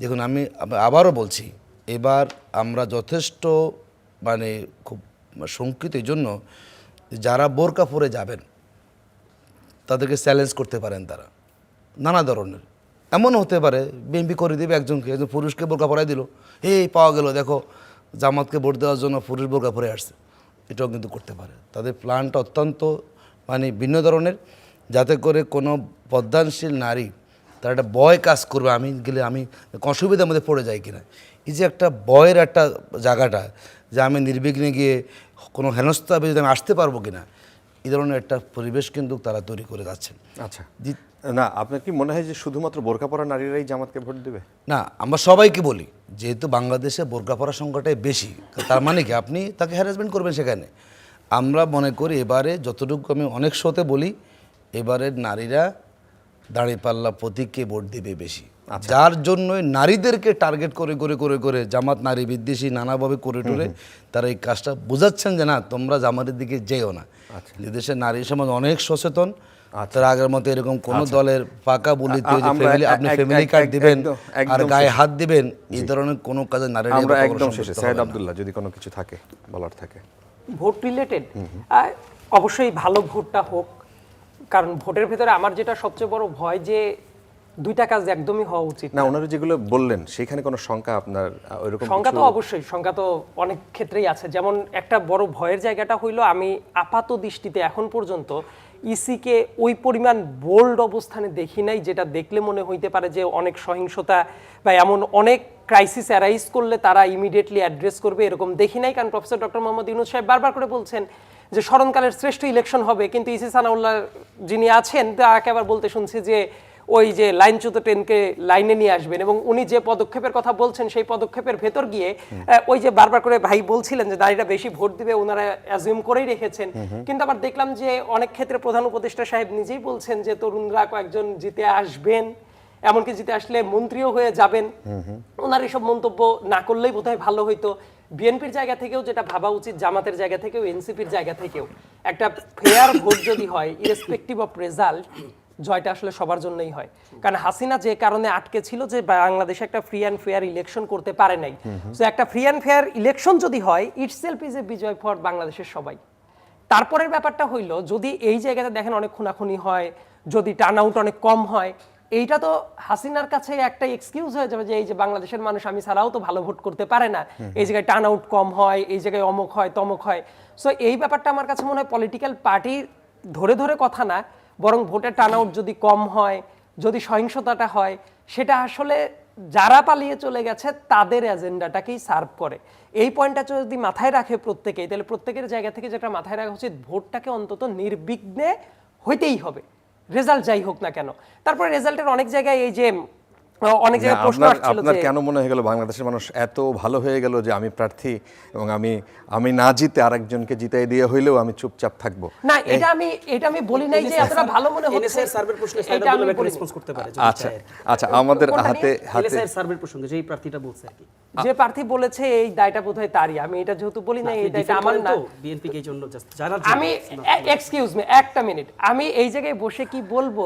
দেখুন, আমি আবারও বলছি, এবার আমরা যথেষ্ট মানে খুব শঙ্কিত এই জন্য, যারা বোরকা পরে যাবেন তাদেরকে চ্যালেঞ্জ করতে পারেন তারা নানা ধরনের। এমন হতে পারে বিএনপি করে দেবে একজনকে, একজন পুরুষকে বোরকা পরাই দিল, এই পাওয়া গেল দেখো জামাতকে ভোট দেওয়ার জন্য পুরুষ বোরকা পরে আসছে, এটাও কিন্তু করতে পারে। তাদের প্ল্যানটা অত্যন্ত মানে ভিন্ন ধরনের, যাতে করে কোনো পদ্মানশীল নারী তার একটা ভয় কাজ করবে, আমি গেলে আমি অসুবিধার মধ্যে পড়ে যাই কিনা। এই যে একটা ভয়ের একটা জায়গাটা, যে আমি নির্বিঘ্নে গিয়ে কোনো হেনস্থা যদি আমি আসতে পারবো কিনা, এই ধরনের একটা পরিবেশ কিন্তু তারা তৈরি করে যাচ্ছেন। আচ্ছা, না আপনার কি মনে হয় যে শুধুমাত্র বোরকা পরা নারীরাই জামাতকে ভোট দেবে? না, আমরা সবাইকে বলি, যেহেতু বাংলাদেশে বোরকা পরা সংখ্যাটাই বেশি, তার মানে কি আপনি তাকে হ্যারাসমেন্ট করবেন সেখানে। আমরা মনে করি এবারে যতটুকু আমি অনেক শোতে বলি, এবারের নারীরা দাঁড়িপাল্লা প্রতীককে ভোট দেবে বেশি, যার জন্যই নারীদেরকে টার্গেট করে করে করে করে জামাত নারী বিদ্বেষী নানাভাবে করে টরে তারা এই কাজটা বোঝাচ্ছেন যে না তোমরা জামাতের দিকে যেও না। দেশের নারী সমাজ অনেক সচেতন, তারা আগের মতো এরকম কোন দলের পাকা বলিতে আপনি ফ্যামিলি কার্ড দিবেন আর গায়ে হাত দিবেন এই ধরনের কোনো কাজে নারীরা আমরা একদম শেষে সাইদ আব্দুল্লাহ যদি কোনো কিছু থাকে বলার থাকে ভোট রিলেটেড, অবশ্যই ভালো ভোটটা হোক, কারণ ভোটের ভেতরে আমার যেটা সবচেয়ে বড় ভয় যে দুইটা কাজ একদমই হওয়া উচিত না। ওনারা যেগুলো বললেন সেখানে কোনো শঙ্কা আপনার ওইরকম? শঙ্কা তো অবশ্যই, শঙ্কা তো অনেক ক্ষেত্রেই আছে। যেমন একটা বড় ভয়ের জায়গাটা হইলো, আমি আপাত দৃষ্টিতে এখন পর্যন্ত ইসিকে ওই পরিমাণ বোল্ড অবস্থানে দেখি নাই, যেটা দেখলে মনে হইতে পারে যে অনেক সহিংসতা বা এমন অনেক ক্রাইসিস অ্যারাইজ করলে তারা ইমিডিয়েটলি অ্যাড্রেস করবে, এরকম দেখি নাই। কারণ প্রফেসর ডক্টর মোহাম্মদ ইউনূস সাহেব বারবার করে বলছেন যে স্মরণকালের শ্রেষ্ঠ ইলেকশন হবে, কিন্তু ইসি সানাউল্লাহ যিনি আছেন তাকে আবার বলতে শুনছি যে ওই যে লাইনচ্যুত ট্রেনকে লাইনে নিয়ে আসবেন, এবং উনি যে পদক্ষেপের কথা বলছেন সেই পদক্ষেপের ভেতর গিয়ে ওই যে বারবার করে ভাই বলছিলেন যে নারীরা বেশি ভোট দিবে, ওনারা অ্যাজিউম করেই রেখেছেন। কিন্তু আবার দেখলাম যে অনেক ক্ষেত্রে প্রধান উপদেষ্টা সাহেব নিজেই বলছেন যে তরুণরা কয়েকজন জিতে আসবেন, এমনকি জিতে আসলে মন্ত্রীও হয়ে যাবেন। ওনার এসব মন্তব্য না করলেই বোধহয় ভালো হইতো। বিএনপির জায়গা থেকেও যেটা ভাবা উচিত, জামাতের জায়গা থেকেও, এনসিপির জায়গা থেকেও, একটা ফেয়ার ভোট যদি হয় ইরেসপেক্টিভ অফ রেজাল্ট, জয়টা আসলে সবার জন্যই হয়। কারণ হাসিনা যে কারণে আটকে ছিল যে বাংলাদেশে একটা ফ্রি অ্যান্ড ফেয়ার ইলেকশন করতে পারে নাই, তো একটা ফ্রি অ্যান্ড ফেয়ার ইলেকশন যদি হয় ইটসেলফ ইজ এ বিজয় ফর বাংলাদেশের সবাই। তারপরের ব্যাপারটা হইলো, যদি এই জায়গাতে দেখেন অনেক খুনাখুনি হয়, যদি টার্ন আউট অনেক কম হয়, এইটা তো হাসিনার কাছে একটা এক্সকিউজ হয়ে যাবে যে এই যে বাংলাদেশের মানুষ আমি ছাড়াও তো ভালো ভোট করতে পারে না, এই জায়গায় টার্ন আউট কম হয়, এই জায়গায় অমুক হয় তমুক হয়। সো এই ব্যাপারটা আমার কাছে মনে হয় পলিটিক্যাল পার্টি ধরে ধরে কথা না, বরং ভোটের টার্ন আউট যদি কম হয়, যদি সহিংসতাটা হয়, সেটা আসলে যারা পালিয়ে চলে গেছে তাদের এজেন্ডাটাকেই সার্ভ করে। এই পয়েন্টটা যদি মাথায় রাখে প্রত্যেকেই, তাহলে প্রত্যেকের জায়গা থেকে যেটা মাথায় রাখা উচিত, ভোটটাকে অন্তত নির্বিঘ্নে হইতেই হবে, রেজাল্ট যাই হোক না কেন। তারপরে রেজাল্টের অনেক জায়গায় এই যে অনেক জায়গায় প্রশ্ন আপনার আসছিল আপনার যে কেন মনে হয়ে গেল বাংলাদেশের মানুষ এত ভালো হয়ে গেল যে আমি প্রার্থী এবং আমি না জিতে আরেকজনকে জিতাই দিয়ে হইলেও আমি চুপচাপ থাকবো? না, এটা আমি বলি নাই যে এতটা ভালো মনে হচ্ছে। এনএসআই সার্ভের প্রশ্নে সাইদ এটা আমি আব্দুল্লাহ একটা বলিনি। রেসপন্স করতে পারে যদি আচ্ছা চায়। আচ্ছা আমাদের কোনটা হাতে এনএসআই সার্ভের প্রসঙ্গে যেই প্রার্থীটা বলছে আর কি যে প্রার্থী বলেছে এই দায়টা বোধহয় তারই, আমি এটা যেহেতু বলি না এই দায়টা আমার না। বিএনপি কে জন্য জাস্ট জানার আমি এক্সকিউজ মি একটা মিনিট, আমি এই জায়গায় বসে কি বলবো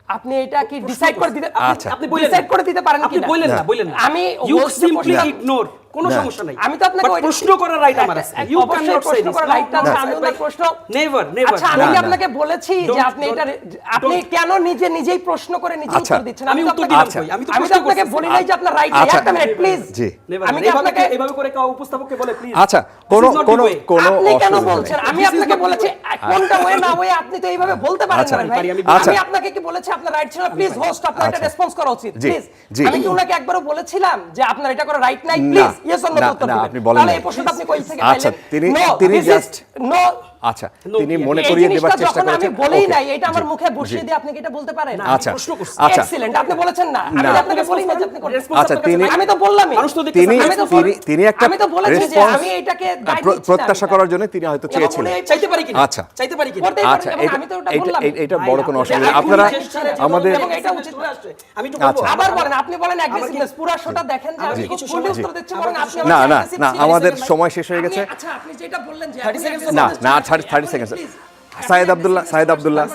আপনি এটা কি ডিসাইড করে দিতে আপনি ডিসাইড করে দিতে পারেন আপনি কি বললেন না আমি ইউ host কে সিম্পলি প্রশ্ন- ইগনোর কোনো সমস্যা নাই আমি তো আপনাকে But ওই- প্রশ্ন করার রাইট আমার আছে ইউ ক্যান অবশ্যই নট সে প্রশ্ন করার রাইট আছে, আমি ওনার প্রশ্ন নেভার নেভার আচ্ছা আমি কি না। আপনাকে বলেছি যে Don't- আপনি এটা don't- আপনি কেন নিজেই প্রশ্ন করে নিজে আচ্ছা, উত্তর দিচ্ছেন? আমি তো উত্তর আপনাকে- দিলাম আচ্ছা, কই আমি তো আমি তো প্রশ্ন আপনাকে করছি বলি নাই যে আপনার রাইট নেই। আচ্ছা, একটা মিনিট প্লিজ। জি। আমি কি আপনাকে এভাবে করে কাউ উপস্থাপককে বলে প্লিজ আচ্ছা কোনো কোনো কোনো আপনি কেন অসুবিধা বলছেন? নেই। আমি আপনাকে বলেছি কোনটা ওয়ে না ওয়ে আপনি তো এইভাবে বলতে পারেন আচ্ছা, না ভাই। আচ্ছা। আমি আপনাকে কি বলেছি আপনার রাইট ছিল? প্লিজ হোস্ট আপনার এটা আচ্ছা। রেসপন্স করা উচিত জি, প্লিজ। জি। আমি কি উনাকে একবারও বলেছিলাম যে আপনার এটা করার রাইট নাই? না, প্লিজ ইয়েস অর নো না, উত্তর না, দিবেন। আপনি বলেন তাহলে নাই। এই প্রশ্নটা আপনি কই থেকে আচ্ছা, পাইলেন? তিনি- No, তিনি this is- just- no, আচ্ছা No, তিনি এই মনে এই করিয়ে জিনিসটা দেবার চেষ্টা যখন আমি করেছেন বলেই Okay, নাই, এটা আমার জি, মুখে জি। বসিয়ে দিয়ে আপনি কি এটা বলতে পারেন? আচ্ছা প্রশ্ন করছি। আচ্ছা এক্সিলেন্ট, আপনি বলেছেন না, আমি না। তো আপনাকে বলি না যে আপনি করবেন। আচ্ছা, তিনি- আমি তো বললামই, মানুষ তো দেখতেছে, তিনি আমি তো তিনি একটা আমি তো বলেছি যে response, আমি এটাকে দায় দিচ্ছি না, প্রত্যাশা আমি করার জন্য তিনি হয়তো এবং চেয়েছিলেন উনি- চাইতে পারি কিনা আচ্ছা। চাইতে পারি কিনা করতেই পারেন, আচ্ছা এবং আমি তো ওটা বললাম। এটা বড় কোনো অসুবিধা নেই। আপনি আপনারা শেষ ছিলেন, আমাদের এবং এটা উচিত না। আমি একটু আচ্ছা। বলবো আবার বলেন, আপনি বলেন অ্যাগ্রেসিভনেস, পুরো শোটা দেখেন যে আমি জি। খুব ফুললি উত্তর দিচ্ছি, বরং আপনি না আমাকে না aggressive না ছিলেন। আমাদের সময় শেষ হয়ে আপনি- গেছে আচ্ছা আপনি যেটা বললেন যে 30 seconds না না 30 সেকেন্ড সাইদ আব্দুল্লাহ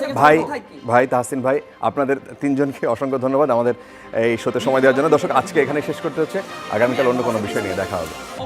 ভাই তাহসিন ভাই আপনাদের তিনজনকে অসংখ্য ধন্যবাদ আমাদের এই শোতে সময় দেওয়ার জন্য। দর্শক আজকে এখানে শেষ করতে হচ্ছে, আগামীকাল অন্য কোনো বিষয় নিয়ে দেখা হবে।